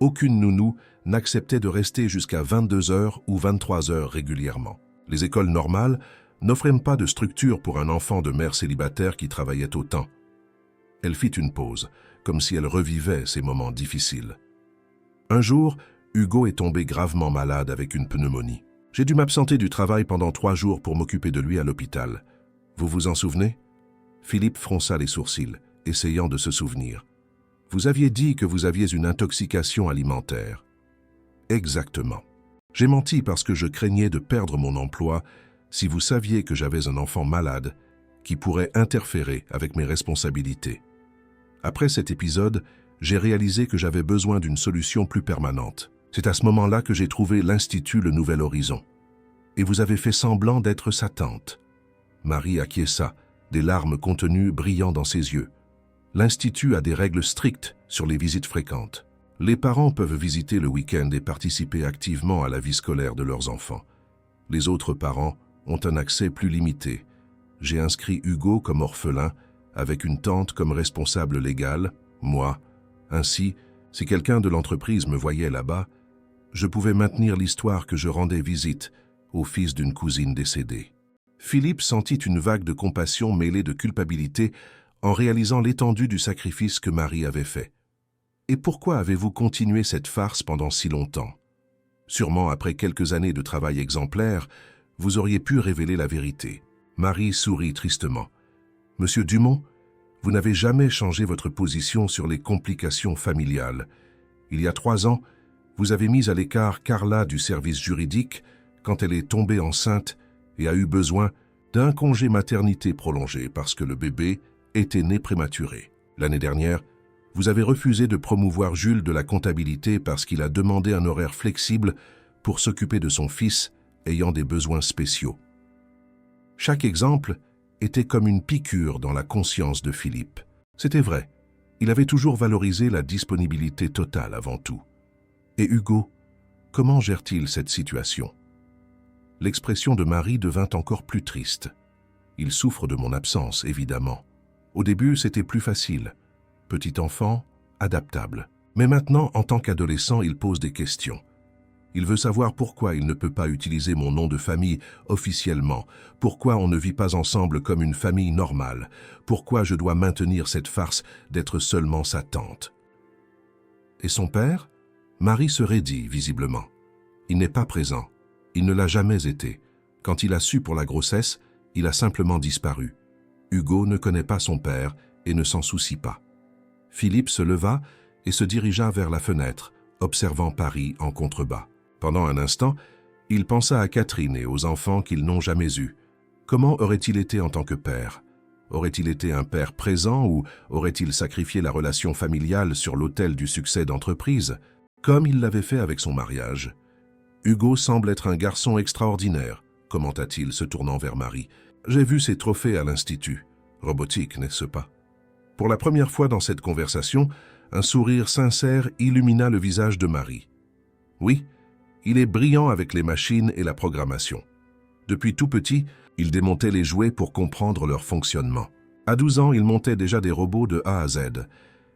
Speaker 1: Aucune nounou n'acceptait de rester jusqu'à 22 heures ou 23 heures régulièrement. Les écoles normales n'offraient pas de structure pour un enfant de mère célibataire qui travaillait autant. Elle fit une pause, comme si elle revivait ces moments difficiles. Un jour, Hugo est tombé gravement malade avec une pneumonie. J'ai dû m'absenter du travail pendant 3 jours pour m'occuper de lui à l'hôpital. Vous vous en souvenez? Philippe fronça les sourcils, essayant de se souvenir. Vous aviez dit que vous aviez une intoxication alimentaire. Exactement. J'ai menti parce que je craignais de perdre mon emploi si vous saviez que j'avais un enfant malade qui pourrait interférer avec mes responsabilités. Après cet épisode, j'ai réalisé que j'avais besoin d'une solution plus permanente. C'est à ce moment-là que j'ai trouvé l'Institut Le Nouvel Horizon. Et vous avez fait semblant d'être sa tante. Marie acquiesça, des larmes contenues brillant dans ses yeux. L'Institut a des règles strictes sur les visites fréquentes. Les parents peuvent visiter le week-end et participer activement à la vie scolaire de leurs enfants. Les autres parents ont un accès plus limité. J'ai inscrit Hugo comme orphelin, avec une tante comme responsable légale, moi. Ainsi, si quelqu'un de l'entreprise me voyait là-bas, je pouvais maintenir l'histoire que je rendais visite au fils d'une cousine décédée. Philippe sentit une vague de compassion mêlée de culpabilité en réalisant l'étendue du sacrifice que Marie avait fait. Et pourquoi avez-vous continué cette farce pendant si longtemps? Sûrement après quelques années de travail exemplaire, vous auriez pu révéler la vérité. Marie sourit tristement. Monsieur Dumont, vous n'avez jamais changé votre position sur les complications familiales. Il y a 3 ans, vous avez mis à l'écart Carla du service juridique quand elle est tombée enceinte et a eu besoin d'un congé maternité prolongé parce que le bébé était né prématuré. L'année dernière, vous avez refusé de promouvoir Jules de la comptabilité parce qu'il a demandé un horaire flexible pour s'occuper de son fils ayant des besoins spéciaux. Chaque exemple était comme une piqûre dans la conscience de Philippe. C'était vrai, il avait toujours valorisé la disponibilité totale avant tout. Et Hugo, comment gère-t-il cette situation? L'expression de Marie devint encore plus triste. Il souffre de mon absence, évidemment. Au début, c'était plus facile. Petit enfant, adaptable. Mais maintenant, en tant qu'adolescent, il pose des questions. Il veut savoir pourquoi il ne peut pas utiliser mon nom de famille officiellement, pourquoi on ne vit pas ensemble comme une famille normale, pourquoi je dois maintenir cette farce d'être seulement sa tante. Et son père? Marie se raidit, visiblement. Il n'est pas présent. Il ne l'a jamais été. Quand il a su pour la grossesse, il a simplement disparu. Hugo ne connaît pas son père et ne s'en soucie pas. Philippe se leva et se dirigea vers la fenêtre, observant Paris en contrebas. Pendant un instant, il pensa à Catherine et aux enfants qu'ils n'ont jamais eus. Comment aurait-il été en tant que père? Aurait-il été un père présent ou aurait-il sacrifié la relation familiale sur l'autel du succès d'entreprise, comme il l'avait fait avec son mariage? Hugo semble être un garçon extraordinaire, commenta-t-il, se tournant vers Marie. J'ai vu ses trophées à l'Institut. Robotique, n'est-ce pas? Pour la première fois dans cette conversation, un sourire sincère illumina le visage de Marie. Oui, il est brillant avec les machines et la programmation. Depuis tout petit, il démontait les jouets pour comprendre leur fonctionnement. À 12 ans, il montait déjà des robots de A à Z.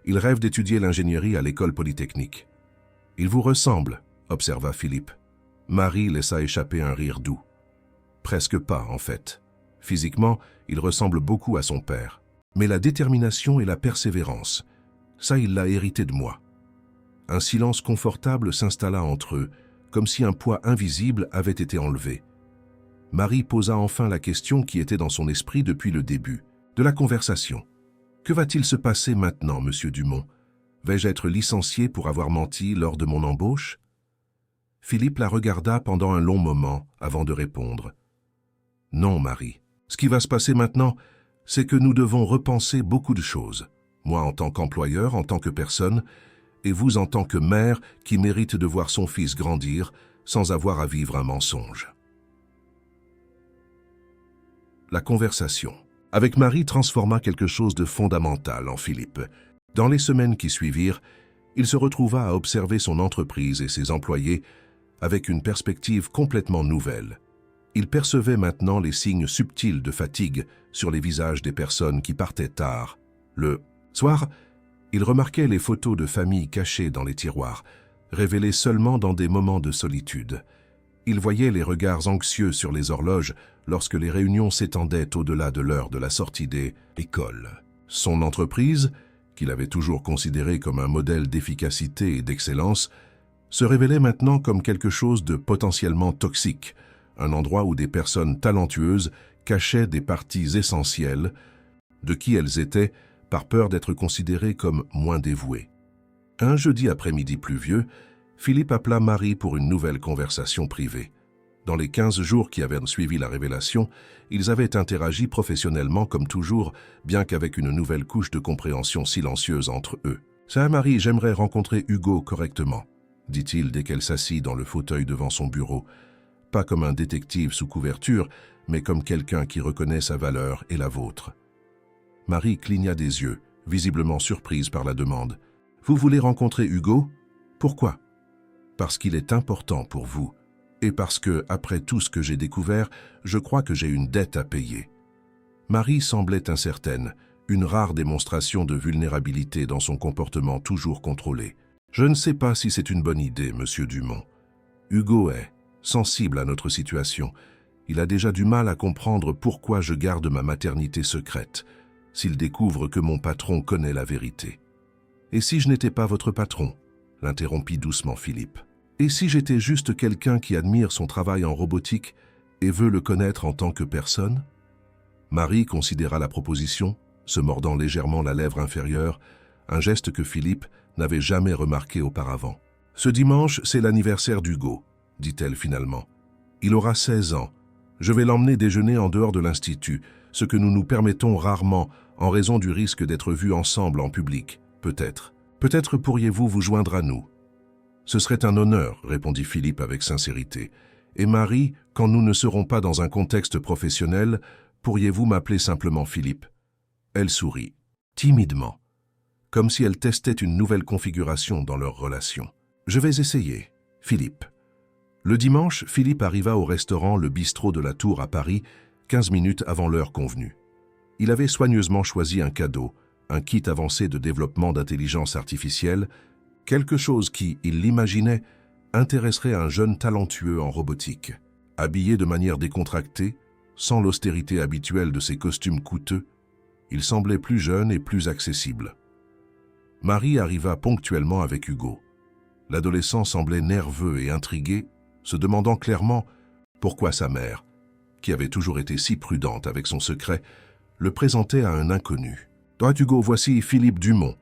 Speaker 1: Il rêve d'étudier l'ingénierie à l'école polytechnique. « Il vous ressemble », observa Philippe. Marie laissa échapper un rire doux. Presque pas, en fait. Physiquement, il ressemble beaucoup à son père. Mais la détermination et la persévérance, ça il l'a hérité de moi. Un silence confortable s'installa entre eux, comme si un poids invisible avait été enlevé. Marie posa enfin la question qui était dans son esprit depuis le début de la conversation. Que va-t-il se passer maintenant, monsieur Dumont? Vais-je être licencié pour avoir menti lors de mon embauche? Philippe la regarda pendant un long moment avant de répondre. Non, Marie. Ce qui va se passer maintenant, c'est que nous devons repenser beaucoup de choses. Moi en tant qu'employeur, en tant que personne, et vous en tant que mère qui mérite de voir son fils grandir sans avoir à vivre un mensonge. La conversation avec Marie transforma quelque chose de fondamental en Philippe. Dans les semaines qui suivirent, il se retrouva à observer son entreprise et ses employés avec une perspective complètement nouvelle. Il percevait maintenant les signes subtils de fatigue sur les visages des personnes qui partaient tard. Le soir, il remarquait les photos de famille cachées dans les tiroirs, révélées seulement dans des moments de solitude. Il voyait les regards anxieux sur les horloges lorsque les réunions s'étendaient au-delà de l'heure de la sortie des écoles. Son entreprise, qu'il avait toujours considérée comme un modèle d'efficacité et d'excellence, se révélait maintenant comme quelque chose de potentiellement toxique, un endroit où des personnes talentueuses cachaient des parties essentielles de qui elles étaient par peur d'être considérées comme moins dévouées. Un jeudi après-midi pluvieux, Philippe appela Marie pour une nouvelle conversation privée. Dans les 15 jours qui avaient suivi la révélation, ils avaient interagi professionnellement comme toujours, bien qu'avec une nouvelle couche de compréhension silencieuse entre eux. « Ça, Marie, j'aimerais rencontrer Hugo correctement », dit-il dès qu'elle s'assit dans le fauteuil devant son bureau. Pas comme un détective sous couverture, mais comme quelqu'un qui reconnaît sa valeur et la vôtre. Marie cligna des yeux, visiblement surprise par la demande. « Vous voulez rencontrer Hugo? Pourquoi? » « Parce qu'il est important pour vous, et parce que, après tout ce que j'ai découvert, je crois que j'ai une dette à payer. » Marie semblait incertaine, une rare démonstration de vulnérabilité dans son comportement toujours contrôlé. « Je ne sais pas si c'est une bonne idée, monsieur Dumont. Hugo est sensible à notre situation. Il a déjà du mal à comprendre pourquoi je garde ma maternité secrète, s'il découvre que mon patron connaît la vérité. »« Et si je n'étais pas votre patron ?» l'interrompit doucement Philippe. « Et si j'étais juste quelqu'un qui admire son travail en robotique et veut le connaître en tant que personne ?» Marie considéra la proposition, se mordant légèrement la lèvre inférieure, un geste que Philippe n'avait jamais remarqué auparavant. « Ce dimanche, c'est l'anniversaire d'Hugo, » dit-elle finalement. « Il aura 16 ans. Je vais l'emmener déjeuner en dehors de l'Institut, ce que nous nous permettons rarement en raison du risque d'être vus ensemble en public, peut-être. Peut-être pourriez-vous vous joindre à nous. » « Ce serait un honneur, » répondit Philippe avec sincérité. « Et Marie, quand nous ne serons pas dans un contexte professionnel, pourriez-vous m'appeler simplement Philippe ?» Elle sourit, timidement, comme si elle testait une nouvelle configuration dans leur relation. « Je vais essayer, Philippe. » Le dimanche, Philippe arriva au restaurant Le Bistrot de la Tour à Paris, 15 minutes avant l'heure convenue. Il avait soigneusement choisi un cadeau, un kit avancé de développement d'intelligence artificielle, quelque chose qui, il l'imaginait, intéresserait un jeune talentueux en robotique. Habillé de manière décontractée, sans l'austérité habituelle de ses costumes coûteux, il semblait plus jeune et plus accessible. Marie arriva ponctuellement avec Hugo. L'adolescent semblait nerveux et intrigué, se demandant clairement pourquoi sa mère, qui avait toujours été si prudente avec son secret, le présentait à un inconnu. « Toi, Hugo, voici Philippe Dumont »,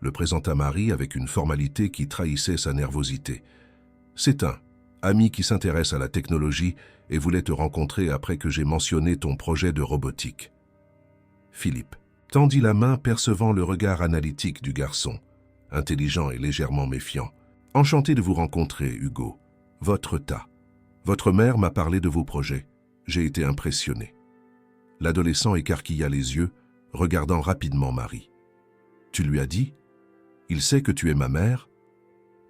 Speaker 1: le présenta Marie avec une formalité qui trahissait sa nervosité. « C'est un ami qui s'intéresse à la technologie et voulait te rencontrer après que j'ai mentionné ton projet de robotique. » Philippe tendit la main percevant le regard analytique du garçon, intelligent et légèrement méfiant. « Enchanté de vous rencontrer, Hugo. Votre tas. Votre mère m'a parlé de vos projets. J'ai été impressionné. » L'adolescent écarquilla les yeux, regardant rapidement Marie. « Tu lui as dit ? Il sait que tu es ma mère ?»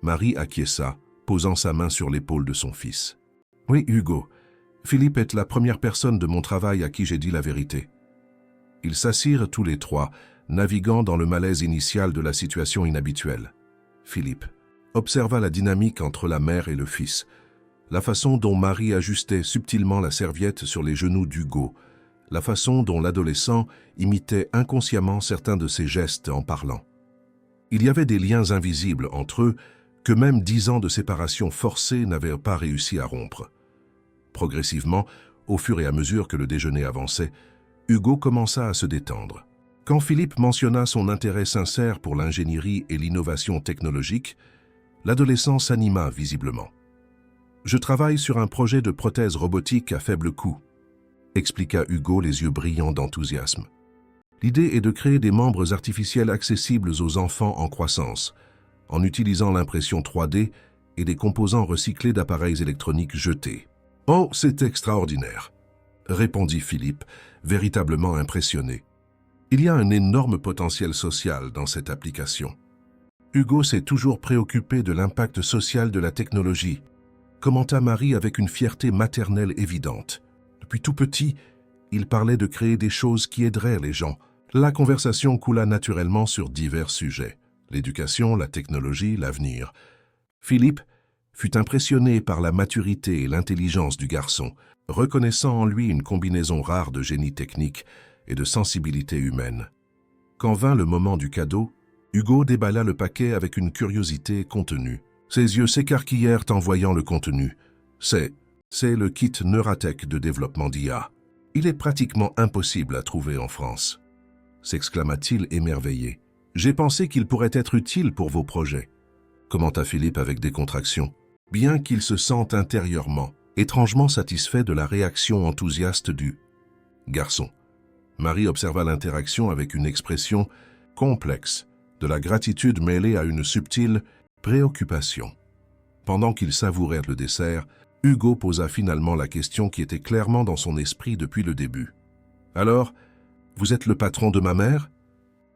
Speaker 1: Marie acquiesça, posant sa main sur l'épaule de son fils. « Oui, Hugo. Philippe est la première personne de mon travail à qui j'ai dit la vérité. » Ils s'assirent tous les trois, naviguant dans le malaise initial de la situation inhabituelle. Philippe observa la dynamique entre la mère et le fils, la façon dont Marie ajustait subtilement la serviette sur les genoux d'Hugo, la façon dont l'adolescent imitait inconsciemment certains de ses gestes en parlant. Il y avait des liens invisibles entre eux que même 10 ans de séparation forcée n'avaient pas réussi à rompre. Progressivement, au fur et à mesure que le déjeuner avançait, Hugo commença à se détendre. Quand Philippe mentionna son intérêt sincère pour l'ingénierie et l'innovation technologique, l'adolescent s'anima visiblement. « Je travaille sur un projet de prothèse robotique à faible coût », expliqua Hugo les yeux brillants d'enthousiasme. « L'idée est de créer des membres artificiels accessibles aux enfants en croissance, en utilisant l'impression 3D et des composants recyclés d'appareils électroniques jetés. »« Oh, c'est extraordinaire !» répondit Philippe, véritablement impressionné. « Il y a un énorme potentiel social dans cette application. » Hugo s'est toujours préoccupé de l'impact social de la technologie, commenta Marie avec une fierté maternelle évidente. Depuis tout petit, il parlait de créer des choses qui aideraient les gens. La conversation coula naturellement sur divers sujets. L'éducation, la technologie, l'avenir. Philippe fut impressionné par la maturité et l'intelligence du garçon, reconnaissant en lui une combinaison rare de génie technique et de sensibilité humaine. Quand vint le moment du cadeau, Hugo déballa le paquet avec une curiosité contenue. Ses yeux s'écarquillèrent en voyant le contenu. C'est le kit Neuratech de développement d'IA. Il est pratiquement impossible à trouver en France, s'exclama-t-il émerveillé. J'ai pensé qu'il pourrait être utile pour vos projets, commenta Philippe avec décontraction, bien qu'il se sente intérieurement étrangement satisfait de la réaction enthousiaste du garçon. Marie observa l'interaction avec une expression complexe, de la gratitude mêlée à une subtile préoccupation. Pendant qu'ils savourèrent le dessert, Hugo posa finalement la question qui était clairement dans son esprit depuis le début. « Alors, vous êtes le patron de ma mère ?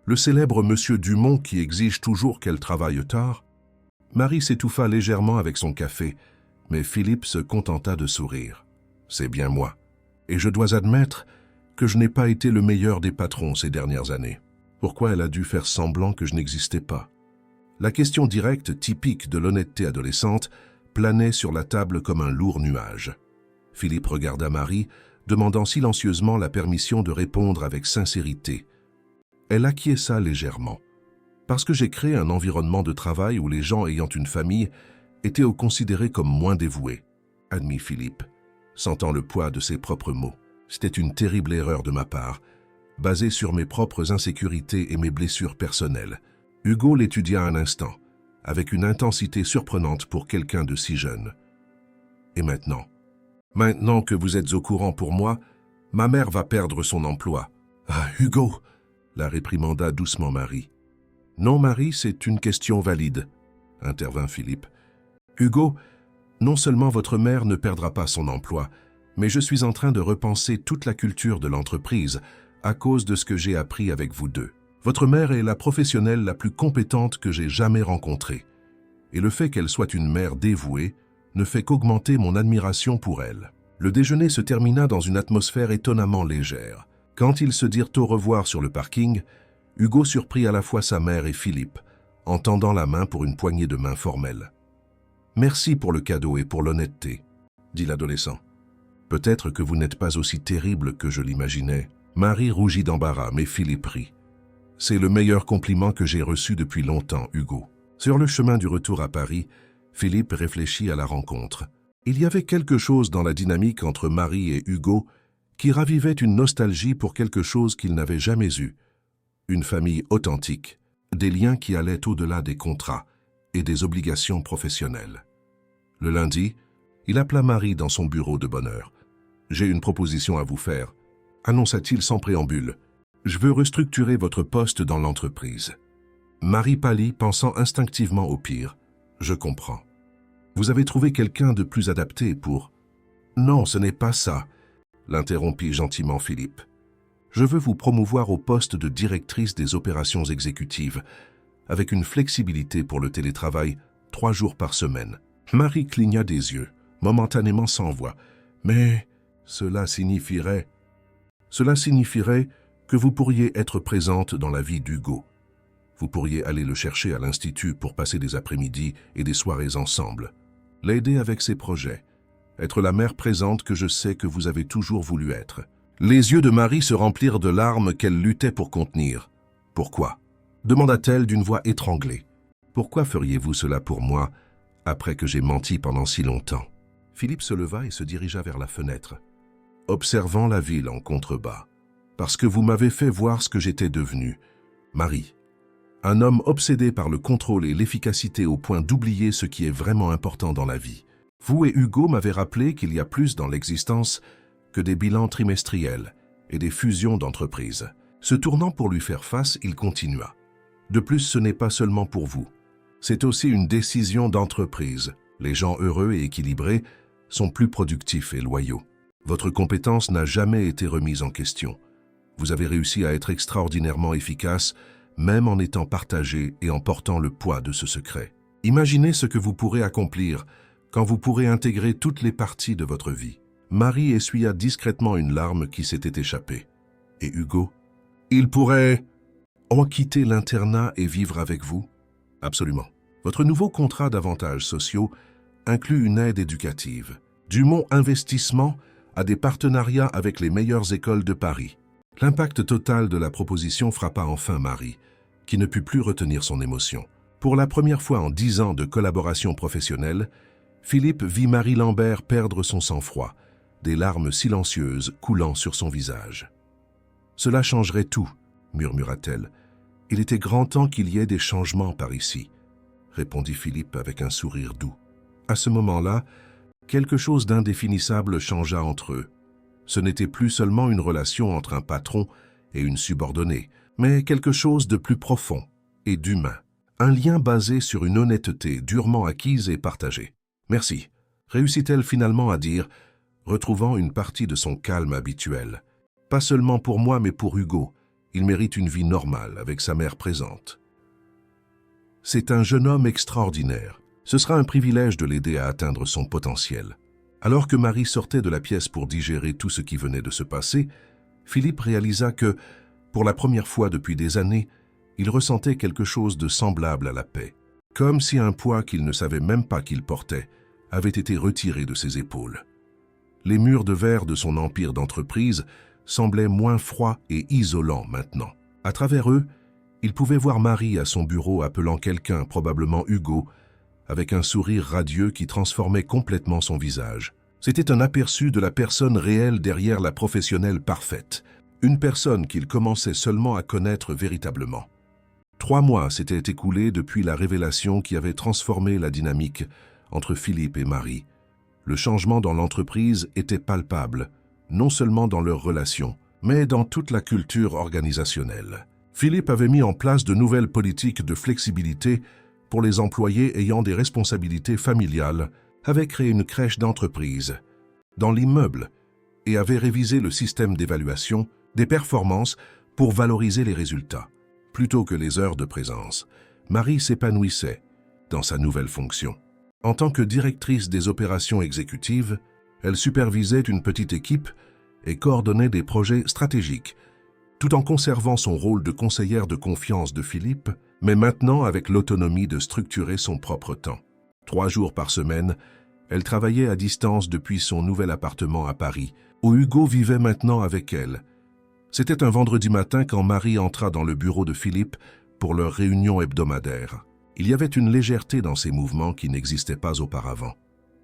Speaker 1: Le célèbre monsieur Dumont qui exige toujours qu'elle travaille tard ?» Marie s'étouffa légèrement avec son café, mais Philippe se contenta de sourire. « C'est bien moi. Et je dois admettre que je n'ai pas été le meilleur des patrons ces dernières années. Pourquoi elle a dû faire semblant que je n'existais pas ?» La question directe, typique de l'honnêteté adolescente, planait sur la table comme un lourd nuage. Philippe regarda Marie, demandant silencieusement la permission de répondre avec sincérité. Elle acquiesça légèrement. « Parce que j'ai créé un environnement de travail où les gens ayant une famille étaient considérés comme moins dévoués, » admit Philippe, sentant le poids de ses propres mots. « C'était une terrible erreur de ma part, basée sur mes propres insécurités et mes blessures personnelles. » Hugo l'étudia un instant, avec une intensité surprenante pour quelqu'un de si jeune. « Et maintenant ? Maintenant que vous êtes au courant pour moi, ma mère va perdre son emploi. »« Ah, Hugo !» la réprimanda doucement Marie. « Non, Marie, c'est une question valide, » intervint Philippe. « Hugo, non seulement votre mère ne perdra pas son emploi, mais je suis en train de repenser toute la culture de l'entreprise à cause de ce que j'ai appris avec vous deux. Votre mère est la professionnelle la plus compétente que j'ai jamais rencontrée. Et le fait qu'elle soit une mère dévouée ne fait qu'augmenter mon admiration pour elle. » Le déjeuner se termina dans une atmosphère étonnamment légère. Quand ils se dirent au revoir sur le parking, Hugo surprit à la fois sa mère et Philippe, en tendant la main pour une poignée de main formelle. « Merci pour le cadeau et pour l'honnêteté, » dit l'adolescent. « Peut-être que vous n'êtes pas aussi terrible que je l'imaginais. » Marie rougit d'embarras, mais Philippe rit. « C'est le meilleur compliment que j'ai reçu depuis longtemps, Hugo. » Sur le chemin du retour à Paris, Philippe réfléchit à la rencontre. Il y avait quelque chose dans la dynamique entre Marie et Hugo qui ravivait une nostalgie pour quelque chose qu'il n'avait jamais eu. Une famille authentique, des liens qui allaient au-delà des contrats et des obligations professionnelles. Le lundi, il appela Marie dans son bureau de bonne heure. « J'ai une proposition à vous faire, » annonça-t-il sans préambule. « Je veux restructurer votre poste dans l'entreprise. » Marie pâlit, pensant instinctivement au pire. « Je comprends. Vous avez trouvé quelqu'un de plus adapté pour... » « Non, ce n'est pas ça, » l'interrompit gentiment Philippe. « Je veux vous promouvoir au poste de directrice des opérations exécutives, avec une flexibilité pour le télétravail 3 jours par semaine. » Marie cligna des yeux, momentanément sans voix. « Mais cela signifierait que vous pourriez être présente dans la vie d'Hugo. Vous pourriez aller le chercher à l'Institut pour passer des après-midi et des soirées ensemble, l'aider avec ses projets, être la mère présente que je sais que vous avez toujours voulu être. » Les yeux de Marie se remplirent de larmes qu'elle luttait pour contenir. « Pourquoi ?» demanda-t-elle d'une voix étranglée. « Pourquoi feriez-vous cela pour moi après que j'ai menti pendant si longtemps ?» Philippe se leva et se dirigea vers la fenêtre, observant la ville en contrebas. « Parce que vous m'avez fait voir ce que j'étais devenu, Marie. Un homme obsédé par le contrôle et l'efficacité au point d'oublier ce qui est vraiment important dans la vie. Vous et Hugo m'avez rappelé qu'il y a plus dans l'existence que des bilans trimestriels et des fusions d'entreprises. » Se tournant pour lui faire face, il continua. « De plus, ce n'est pas seulement pour vous. C'est aussi une décision d'entreprise. Les gens heureux et équilibrés sont plus productifs et loyaux. Votre compétence n'a jamais été remise en question. Vous avez réussi à être extraordinairement efficace, même en étant partagé et en portant le poids de ce secret. Imaginez ce que vous pourrez accomplir quand vous pourrez intégrer toutes les parties de votre vie. Marie essuya discrètement une larme qui s'était échappée. « Et Hugo? Il pourrait quitter l'internat et vivre avec vous ?» « Absolument. Votre nouveau contrat d'avantages sociaux inclut une aide éducative. Dumont Investissement a des partenariats avec les meilleures écoles de Paris. » L'impact total de la proposition frappa enfin Marie, qui ne put plus retenir son émotion. Pour la première fois en 10 ans de collaboration professionnelle, Philippe vit Marie Lambert perdre son sang-froid, des larmes silencieuses coulant sur son visage. « Cela changerait tout, » murmura-t-elle. « Il était grand temps qu'il y ait des changements par ici, » répondit Philippe avec un sourire doux. À ce moment-là, quelque chose d'indéfinissable changea entre eux. Ce n'était plus seulement une relation entre un patron et une subordonnée, mais quelque chose de plus profond et d'humain. Un lien basé sur une honnêteté durement acquise et partagée. « Merci », réussit-elle finalement à dire, retrouvant une partie de son calme habituel. « Pas seulement pour moi, mais pour Hugo. Il mérite une vie normale avec sa mère présente. C'est un jeune homme extraordinaire. Ce sera un privilège de l'aider à atteindre son potentiel. » Alors que Marie sortait de la pièce pour digérer tout ce qui venait de se passer, Philippe réalisa que, pour la première fois depuis des années, il ressentait quelque chose de semblable à la paix. Comme si un poids qu'il ne savait même pas qu'il portait avait été retiré de ses épaules. Les murs de verre de son empire d'entreprise semblaient moins froids et isolants maintenant. À travers eux, il pouvait voir Marie à son bureau appelant quelqu'un, probablement Hugo, avec un sourire radieux qui transformait complètement son visage. C'était un aperçu de la personne réelle derrière la professionnelle parfaite, une personne qu'il commençait seulement à connaître véritablement. 3 mois s'étaient écoulés depuis la révélation qui avait transformé la dynamique entre Philippe et Marie. Le changement dans l'entreprise était palpable, non seulement dans leur relation, mais dans toute la culture organisationnelle. Philippe avait mis en place de nouvelles politiques de flexibilité pour les employés ayant des responsabilités familiales, avait créé une crèche d'entreprise dans l'immeuble et avait révisé le système d'évaluation des performances pour valoriser les résultats. Plutôt que les heures de présence, Marie s'épanouissait dans sa nouvelle fonction. En tant que directrice des opérations exécutives, elle supervisait une petite équipe et coordonnait des projets stratégiques, tout en conservant son rôle de conseillère de confiance de Philippe, mais maintenant avec l'autonomie de structurer son propre temps. 3 jours par semaine, elle travaillait à distance depuis son nouvel appartement à Paris, où Hugo vivait maintenant avec elle. C'était un vendredi matin quand Marie entra dans le bureau de Philippe pour leur réunion hebdomadaire. Il y avait une légèreté dans ses mouvements qui n'existait pas auparavant.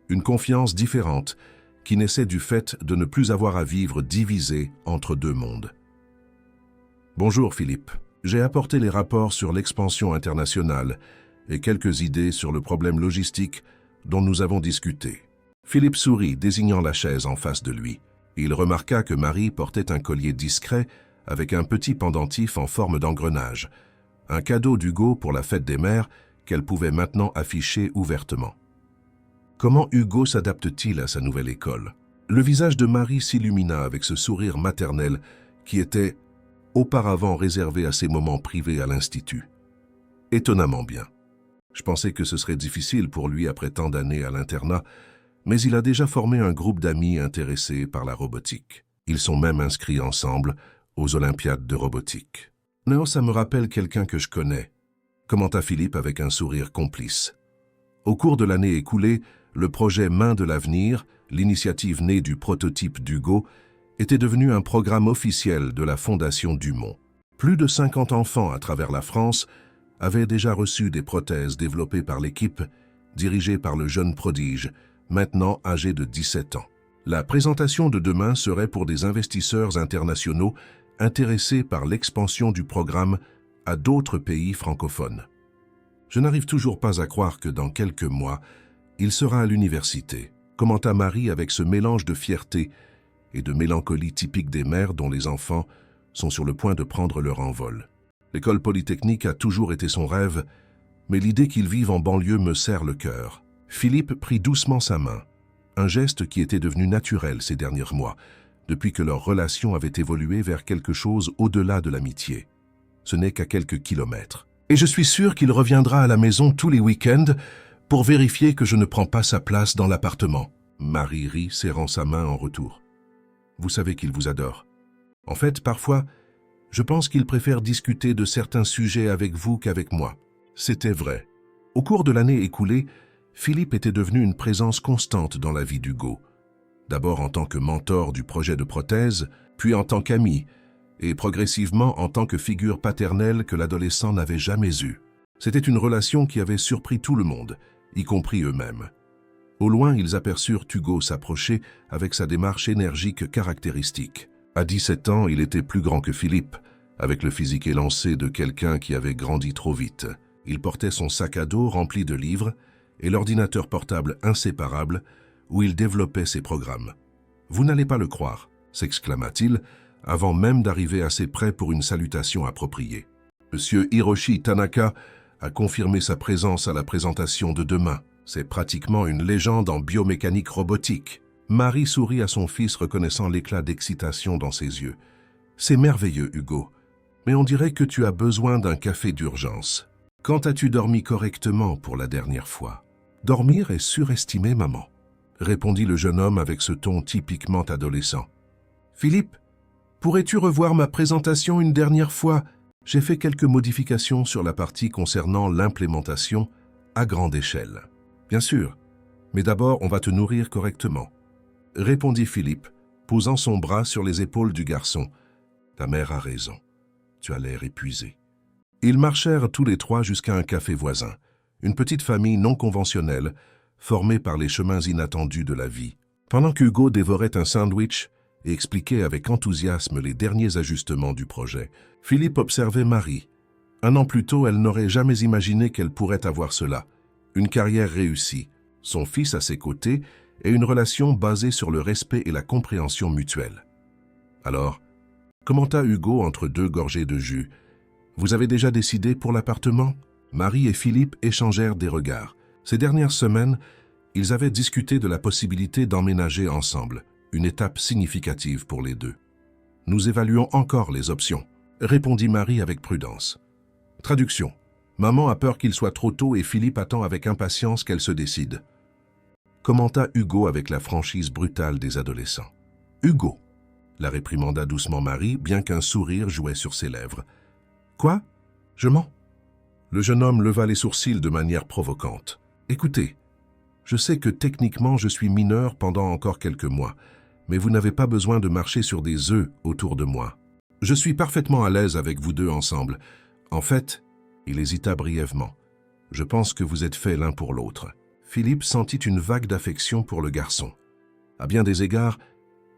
Speaker 1: Une confiance différente qui naissait du fait de ne plus avoir à vivre divisé entre 2 mondes. « Bonjour Philippe. J'ai apporté les rapports sur l'expansion internationale et quelques idées sur le problème logistique dont nous avons discuté. » Philippe sourit, désignant la chaise en face de lui. Il remarqua que Marie portait un collier discret avec un petit pendentif en forme d'engrenage, un cadeau d'Hugo pour la fête des mères qu'elle pouvait maintenant afficher ouvertement. Comment Hugo s'adapte-t-il à sa nouvelle école? Le visage de Marie s'illumina avec ce sourire maternel qui était auparavant réservé à ses moments privés à l'Institut. Étonnamment bien. Je pensais que ce serait difficile pour lui après tant d'années à l'internat, mais il a déjà formé un groupe d'amis intéressés par la robotique. Ils sont même inscrits ensemble aux Olympiades de robotique. « Non, ça me rappelle quelqu'un que je connais », commenta Philippe avec un sourire complice. Au cours de l'année écoulée, le projet Main de l'avenir, l'initiative née du prototype d'Hugo, était devenu un programme officiel de la Fondation Dumont. Plus de 50 enfants à travers la France avaient déjà reçu des prothèses développées par l'équipe, dirigée par le jeune prodige, maintenant âgé de 17 ans. La présentation de demain serait pour des investisseurs internationaux intéressés par l'expansion du programme à d'autres pays francophones. Je n'arrive toujours pas à croire que dans quelques mois, il sera à l'université, commenta Marie avec ce mélange de fierté et de mélancolie typique des mères dont les enfants sont sur le point de prendre leur envol. L'école polytechnique a toujours été son rêve, mais l'idée qu'il vive en banlieue me serre le cœur. Philippe prit doucement sa main, un geste qui était devenu naturel ces derniers mois, depuis que leur relation avait évolué vers quelque chose au-delà de l'amitié. Ce n'est qu'à quelques kilomètres. Et je suis sûr qu'il reviendra à la maison tous les week-ends pour vérifier que je ne prends pas sa place dans l'appartement. Marie rit, serrant sa main en retour. Vous savez qu'il vous adore. En fait, parfois, je pense qu'il préfère discuter de certains sujets avec vous qu'avec moi. C'était vrai. Au cours de l'année écoulée, Philippe était devenu une présence constante dans la vie d'Hugo. D'abord en tant que mentor du projet de prothèse, puis en tant qu'ami, et progressivement en tant que figure paternelle que l'adolescent n'avait jamais eue. C'était une relation qui avait surpris tout le monde, y compris eux-mêmes. Au loin, ils aperçurent Hugo s'approcher avec sa démarche énergique caractéristique. À 17 ans, il était plus grand que Philippe, avec le physique élancé de quelqu'un qui avait grandi trop vite. Il portait son sac à dos rempli de livres et l'ordinateur portable inséparable où il développait ses programmes. « Vous n'allez pas le croire », s'exclama-t-il, avant même d'arriver assez près pour une salutation appropriée. Monsieur Hiroshi Tanaka a confirmé sa présence à la présentation de demain. C'est pratiquement une légende en biomécanique robotique. Marie sourit à son fils, reconnaissant l'éclat d'excitation dans ses yeux. « C'est merveilleux, Hugo, mais on dirait que tu as besoin d'un café d'urgence. Quand as-tu dormi correctement pour la dernière fois ?»« Dormir est surestimé, maman, » répondit le jeune homme avec ce ton typiquement adolescent. « Philippe, pourrais-tu revoir ma présentation une dernière fois ? J'ai fait quelques modifications sur la partie concernant l'implémentation à grande échelle. »« Bien sûr, mais d'abord on va te nourrir correctement, » répondit Philippe, posant son bras sur les épaules du garçon. « Ta mère a raison, tu as l'air épuisé. » Ils marchèrent tous les trois jusqu'à un café voisin, une petite famille non conventionnelle, formée par les chemins inattendus de la vie. Pendant qu'Hugo dévorait un sandwich et expliquait avec enthousiasme les derniers ajustements du projet, Philippe observait Marie. 1 an plus tôt, elle n'aurait jamais imaginé qu'elle pourrait avoir cela, une carrière réussie, son fils à ses côtés et une relation basée sur le respect et la compréhension mutuelle. Alors, commenta Hugo entre 2 gorgées de jus, « Vous avez déjà décidé pour l'appartement ?» Marie et Philippe échangèrent des regards. Ces dernières semaines, ils avaient discuté de la possibilité d'emménager ensemble, une étape significative pour les deux. « Nous évaluons encore les options, » répondit Marie avec prudence. Traduction. Maman a peur qu'il soit trop tôt et Philippe attend avec impatience qu'elle se décide. Commenta Hugo avec la franchise brutale des adolescents. « Hugo !» la réprimanda doucement Marie, bien qu'un sourire jouait sur ses lèvres. « Quoi ? Je mens ?» Le jeune homme leva les sourcils de manière provocante. « Écoutez, je sais que techniquement je suis mineur pendant encore quelques mois, mais vous n'avez pas besoin de marcher sur des œufs autour de moi. Je suis parfaitement à l'aise avec vous deux ensemble. En fait, il hésita brièvement. Je pense que vous êtes faits l'un pour l'autre. » Philippe sentit une vague d'affection pour le garçon. À bien des égards,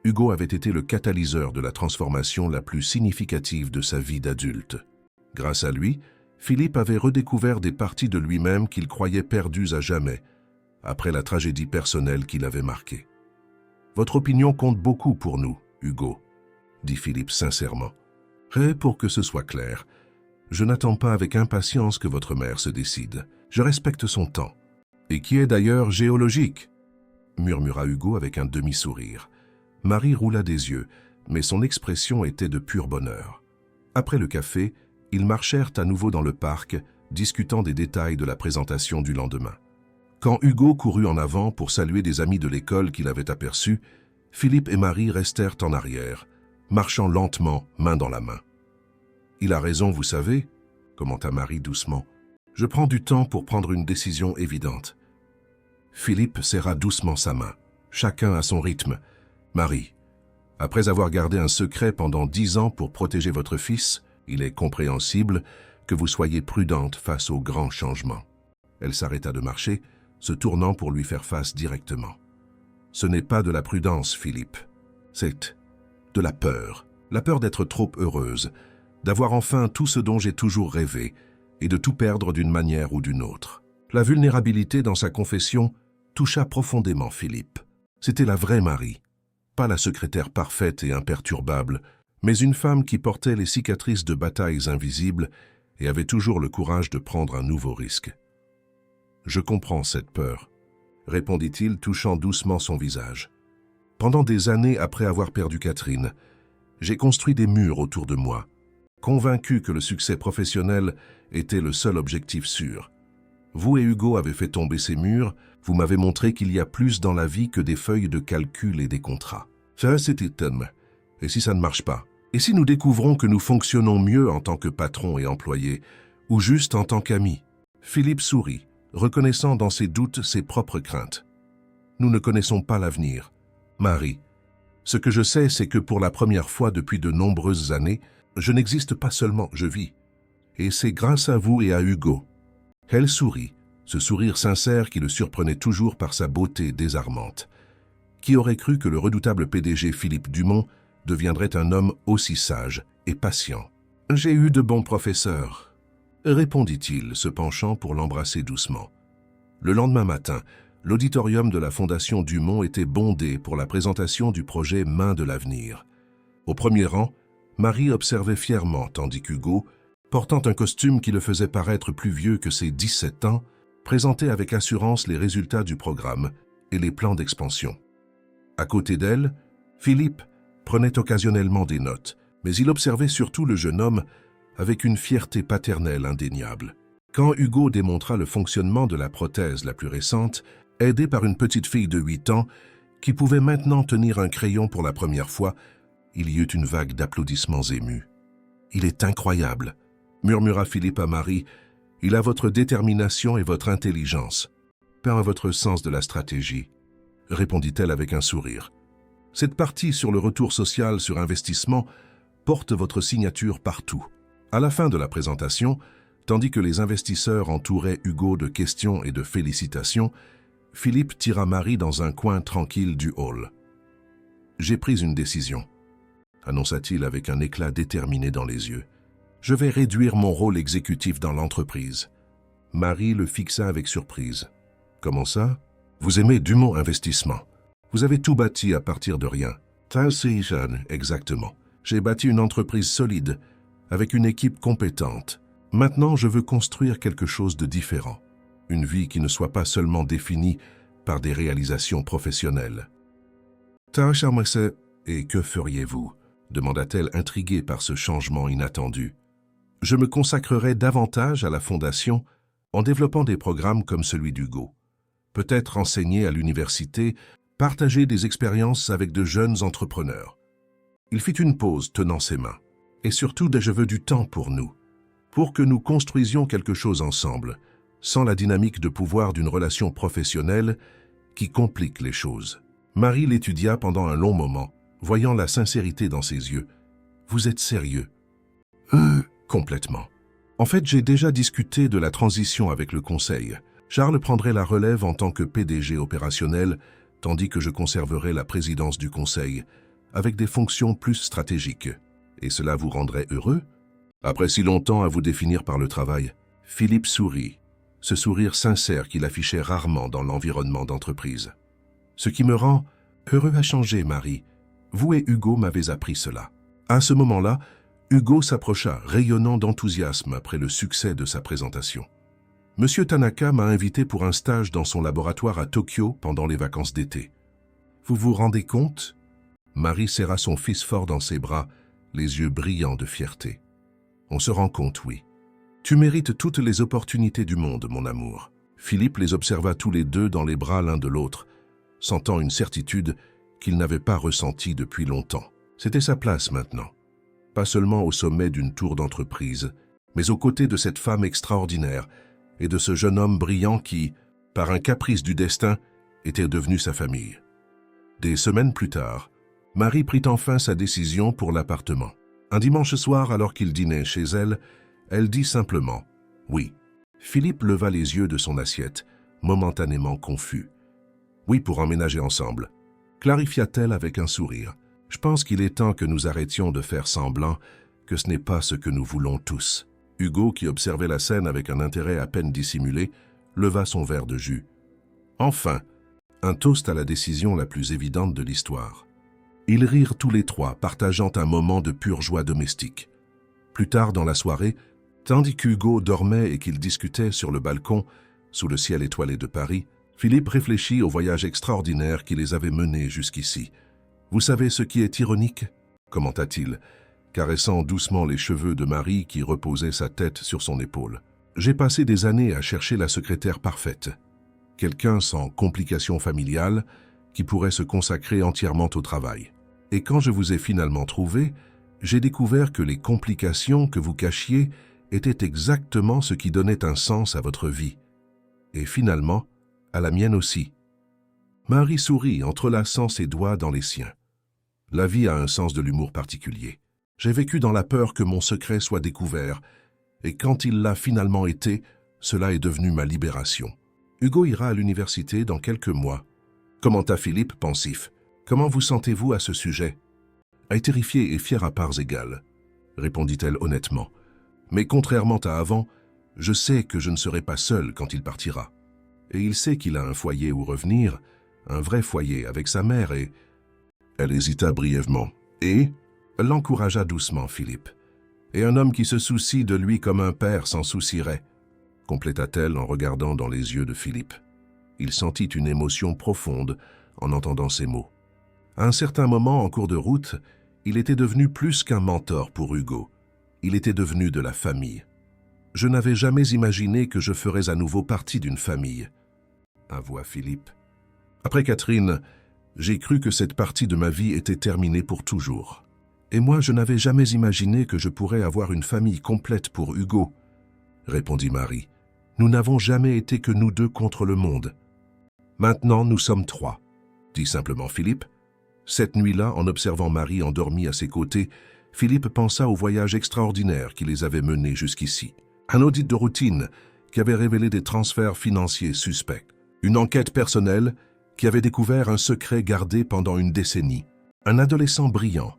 Speaker 1: Hugo avait été le catalyseur de la transformation la plus significative de sa vie d'adulte. Grâce à lui, Philippe avait redécouvert des parties de lui-même qu'il croyait perdues à jamais, après la tragédie personnelle qui l'avait marqué. « Votre opinion compte beaucoup pour nous, Hugo, » dit Philippe sincèrement. « Et pour que ce soit clair, je n'attends pas avec impatience que votre mère se décide. Je respecte son temps, et qui est d'ailleurs géologique, » murmura Hugo avec un demi-sourire. Marie roula des yeux, mais son expression était de pur bonheur. Après le café, ils marchèrent à nouveau dans le parc, discutant des détails de la présentation du lendemain. Quand Hugo courut en avant pour saluer des amis de l'école qu'il avait aperçus, Philippe et Marie restèrent en arrière, marchant lentement, main dans la main. « Il a raison, vous savez, » commenta Marie doucement. « Je prends du temps pour prendre une décision évidente. » Philippe serra doucement sa main. Chacun à son rythme. « Marie, après avoir gardé un secret pendant 10 ans pour protéger votre fils, il est compréhensible que vous soyez prudente face aux grands changements. » Elle s'arrêta de marcher, se tournant pour lui faire face directement. « Ce n'est pas de la prudence, Philippe. C'est de la peur d'être trop heureuse, d'avoir enfin tout ce dont j'ai toujours rêvé et de tout perdre d'une manière ou d'une autre. » La vulnérabilité dans sa confession toucha profondément Philippe. C'était la vraie Marie, pas la secrétaire parfaite et imperturbable, mais une femme qui portait les cicatrices de batailles invisibles et avait toujours le courage de prendre un nouveau risque. « Je comprends cette peur, » répondit-il, touchant doucement son visage. « Pendant des années après avoir perdu Catherine, j'ai construit des murs autour de moi, convaincu que le succès professionnel était le seul objectif sûr. Vous et Hugo avez fait tomber ces murs, vous m'avez montré qu'il y a plus dans la vie que des feuilles de calcul et des contrats. Ça, c'est étonnant. Et si ça ne marche pas? Et si nous découvrons que nous fonctionnons mieux en tant que patron et employé, ou juste en tant qu'amis? Philippe sourit, reconnaissant dans ses doutes ses propres craintes. Nous ne connaissons pas l'avenir. Marie, ce que je sais, c'est que pour la première fois depuis de nombreuses années, je n'existe pas seulement, je vis. Et c'est grâce à vous et à Hugo. Elle sourit, ce sourire sincère qui le surprenait toujours par sa beauté désarmante. Qui aurait cru que le redoutable PDG Philippe Dumont deviendrait un homme aussi sage et patient? J'ai eu de bons professeurs, répondit-il, se penchant pour l'embrasser doucement. Le lendemain matin, l'auditorium de la Fondation Dumont était bondé pour la présentation du projet Main de l'avenir. Au premier rang, Marie observait fièrement, tandis qu'Hugo, portant un costume qui le faisait paraître plus vieux que ses 17 ans, présentait avec assurance les résultats du programme et les plans d'expansion. À côté d'elle, Philippe prenait occasionnellement des notes, mais il observait surtout le jeune homme avec une fierté paternelle indéniable. Quand Hugo démontra le fonctionnement de la prothèse la plus récente, aidé par une petite fille de 8 ans qui pouvait maintenant tenir un crayon pour la première fois, il y eut une vague d'applaudissements émus. « Il est incroyable !» murmura Philippe à Marie. « Il a votre détermination et votre intelligence, pas votre sens de la stratégie, » répondit-elle avec un sourire. « Cette partie sur le retour social sur investissement porte votre signature partout. » À la fin de la présentation, tandis que les investisseurs entouraient Hugo de questions et de félicitations, Philippe tira Marie dans un coin tranquille du hall. « J'ai pris une décision, » annonça-t-il avec un éclat déterminé dans les yeux. « Je vais réduire mon rôle exécutif dans l'entreprise. » Marie le fixa avec surprise. « Comment ça? Vous aimez Dumont Investissement. Vous avez tout bâti à partir de rien. »« C'est jeune, exactement. J'ai bâti une entreprise solide, avec une équipe compétente. Maintenant, je veux construire quelque chose de différent. Une vie qui ne soit pas seulement définie par des réalisations professionnelles. »« Et que feriez-vous » demanda-t-elle intriguée par ce changement inattendu. « Je me consacrerai davantage à la fondation en développant des programmes comme celui d'Hugo. Peut-être enseigner à l'université, partager des expériences avec de jeunes entrepreneurs. » Il fit une pause tenant ses mains. « Et surtout, je veux du temps pour nous, pour que nous construisions quelque chose ensemble, sans la dynamique de pouvoir d'une relation professionnelle qui complique les choses. » Marie l'étudia pendant un long moment, voyant la sincérité dans ses yeux. « Vous êtes sérieux ?»« Complètement. En fait, j'ai déjà discuté de la transition avec le conseil. Charles prendrait la relève en tant que PDG opérationnel, tandis que je conserverai la présidence du conseil, avec des fonctions plus stratégiques. Et cela vous rendrait heureux? Après si longtemps à vous définir par le travail. » Philippe sourit, ce sourire sincère qu'il affichait rarement dans l'environnement d'entreprise. « Ce qui me rend heureux a changé, Marie. Vous et Hugo m'avez appris cela. » À ce moment-là, Hugo s'approcha, rayonnant d'enthousiasme après le succès de sa présentation. « Monsieur Tanaka m'a invité pour un stage dans son laboratoire à Tokyo pendant les vacances d'été. Vous vous rendez compte ?» Marie serra son fils fort dans ses bras, les yeux brillants de fierté. « On se rend compte, oui. Tu mérites toutes les opportunités du monde, mon amour. » Philippe les observa tous les deux dans les bras l'un de l'autre, sentant une certitude qu'il n'avait pas ressentie depuis longtemps. C'était sa place maintenant. Pas seulement au sommet d'une tour d'entreprise, mais aux côtés de cette femme extraordinaire et de ce jeune homme brillant qui, par un caprice du destin, était devenu sa famille. Des semaines plus tard, Marie prit enfin sa décision pour l'appartement. Un dimanche soir, alors qu'il dînait chez elle, elle dit simplement « Oui ». Philippe leva les yeux de son assiette, momentanément confus. « Oui, pour emménager ensemble », clarifia-t-elle avec un sourire. « Je pense qu'il est temps que nous arrêtions de faire semblant que ce n'est pas ce que nous voulons tous. » Hugo, qui observait la scène avec un intérêt à peine dissimulé, leva son verre de jus. Enfin, un toast à la décision la plus évidente de l'histoire. Ils rirent tous les trois, partageant un moment de pure joie domestique. Plus tard dans la soirée, tandis qu'Hugo dormait et qu'ils discutaient sur le balcon, sous le ciel étoilé de Paris, Philippe réfléchit au voyage extraordinaire qui les avait menés jusqu'ici. « Vous savez ce qui est ironique ?» commenta-t-il, caressant doucement les cheveux de Marie qui reposait sa tête sur son épaule. J'ai passé des années à chercher la secrétaire parfaite, quelqu'un sans complications familiales qui pourrait se consacrer entièrement au travail. Et quand je vous ai finalement trouvé, j'ai découvert que les complications que vous cachiez étaient exactement ce qui donnait un sens à votre vie. Et finalement, à la mienne aussi. Marie sourit, entrelaçant ses doigts dans les siens. La vie a un sens de l'humour particulier. J'ai vécu dans la peur que mon secret soit découvert, et quand il l'a finalement été, cela est devenu ma libération. Hugo ira à l'université dans quelques mois. Commenta Philippe, pensif. Comment vous sentez-vous à ce sujet? Terrifiée et fière à parts égales, répondit-elle honnêtement. Mais contrairement à avant, je sais que je ne serai pas seule quand il partira. Et il sait qu'il a un foyer où revenir, un vrai foyer avec sa mère et... Elle hésita brièvement. Et l'encouragea doucement, Philippe. Et un homme qui se soucie de lui comme un père s'en soucierait, compléta-t-elle en regardant dans les yeux de Philippe. Il sentit une émotion profonde en entendant ces mots. À un certain moment en cours de route, il était devenu plus qu'un mentor pour Hugo. Il était devenu de la famille. Je n'avais jamais imaginé que je ferais à nouveau partie d'une famille, avoua Philippe. Après Catherine, j'ai cru que cette partie de ma vie était terminée pour toujours. Et moi, je n'avais jamais imaginé que je pourrais avoir une famille complète pour Hugo, répondit Marie. Nous n'avons jamais été que nous deux contre le monde. Maintenant, nous sommes trois, dit simplement Philippe. Cette nuit-là, en observant Marie endormie à ses côtés, Philippe pensa au voyage extraordinaire qui les avait menés jusqu'ici. Un audit de routine qui avait révélé des transferts financiers suspects. Une enquête personnelle qui avait découvert un secret gardé pendant une décennie. Un adolescent brillant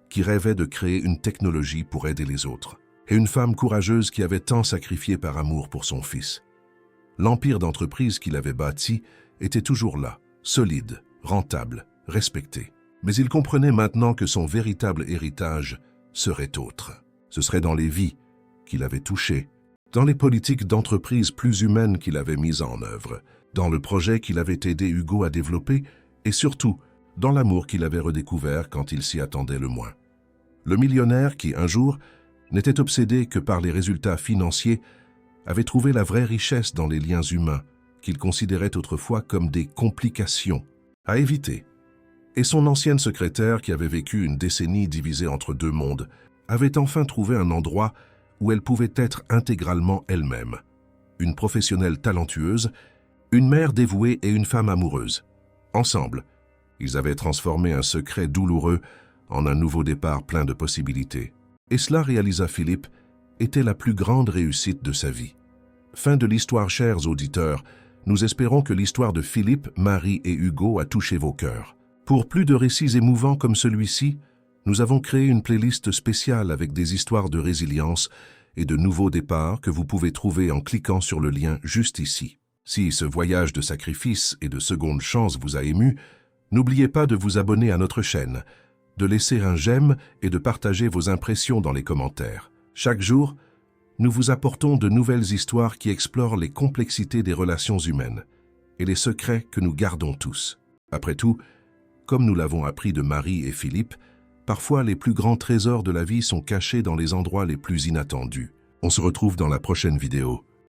Speaker 1: qui rêvait de créer une technologie pour aider les autres. Et une femme courageuse qui avait tant sacrifié par amour pour son fils. L'empire d'entreprise qu'il avait bâti était toujours là, solide, rentable, respecté. Mais il comprenait maintenant que son véritable héritage serait autre. Ce serait dans les vies qu'il avait touchées, dans les politiques d'entreprise plus humaines qu'il avait mises en œuvre, dans le projet qu'il avait aidé Hugo à développer et surtout dans l'amour qu'il avait redécouvert quand il s'y attendait le moins. Le millionnaire qui, un jour, n'était obsédé que par les résultats financiers, avait trouvé la vraie richesse dans les liens humains qu'il considérait autrefois comme des complications à éviter. Et son ancienne secrétaire, qui avait vécu une décennie divisée entre deux mondes, avait enfin trouvé un endroit où elle pouvait être intégralement elle-même. Une professionnelle talentueuse, une mère dévouée et une femme amoureuse. Ensemble, ils avaient transformé un secret douloureux en un nouveau départ plein de possibilités. Et cela, réalisa Philippe, était la plus grande réussite de sa vie. Fin de l'histoire, chers auditeurs. Nous espérons que l'histoire de Philippe, Marie et Hugo a touché vos cœurs. Pour plus de récits émouvants comme celui-ci, nous avons créé une playlist spéciale avec des histoires de résilience et de nouveaux départs que vous pouvez trouver en cliquant sur le lien juste ici. Si ce voyage de sacrifice et de seconde chance vous a ému, n'oubliez pas de vous abonner à notre chaîne, de laisser un j'aime et de partager vos impressions dans les commentaires. Chaque jour, nous vous apportons de nouvelles histoires qui explorent les complexités des relations humaines et les secrets que nous gardons tous. Après tout, comme nous l'avons appris de Marie et Philippe, parfois les plus grands trésors de la vie sont cachés dans les endroits les plus inattendus. On se retrouve dans la prochaine vidéo.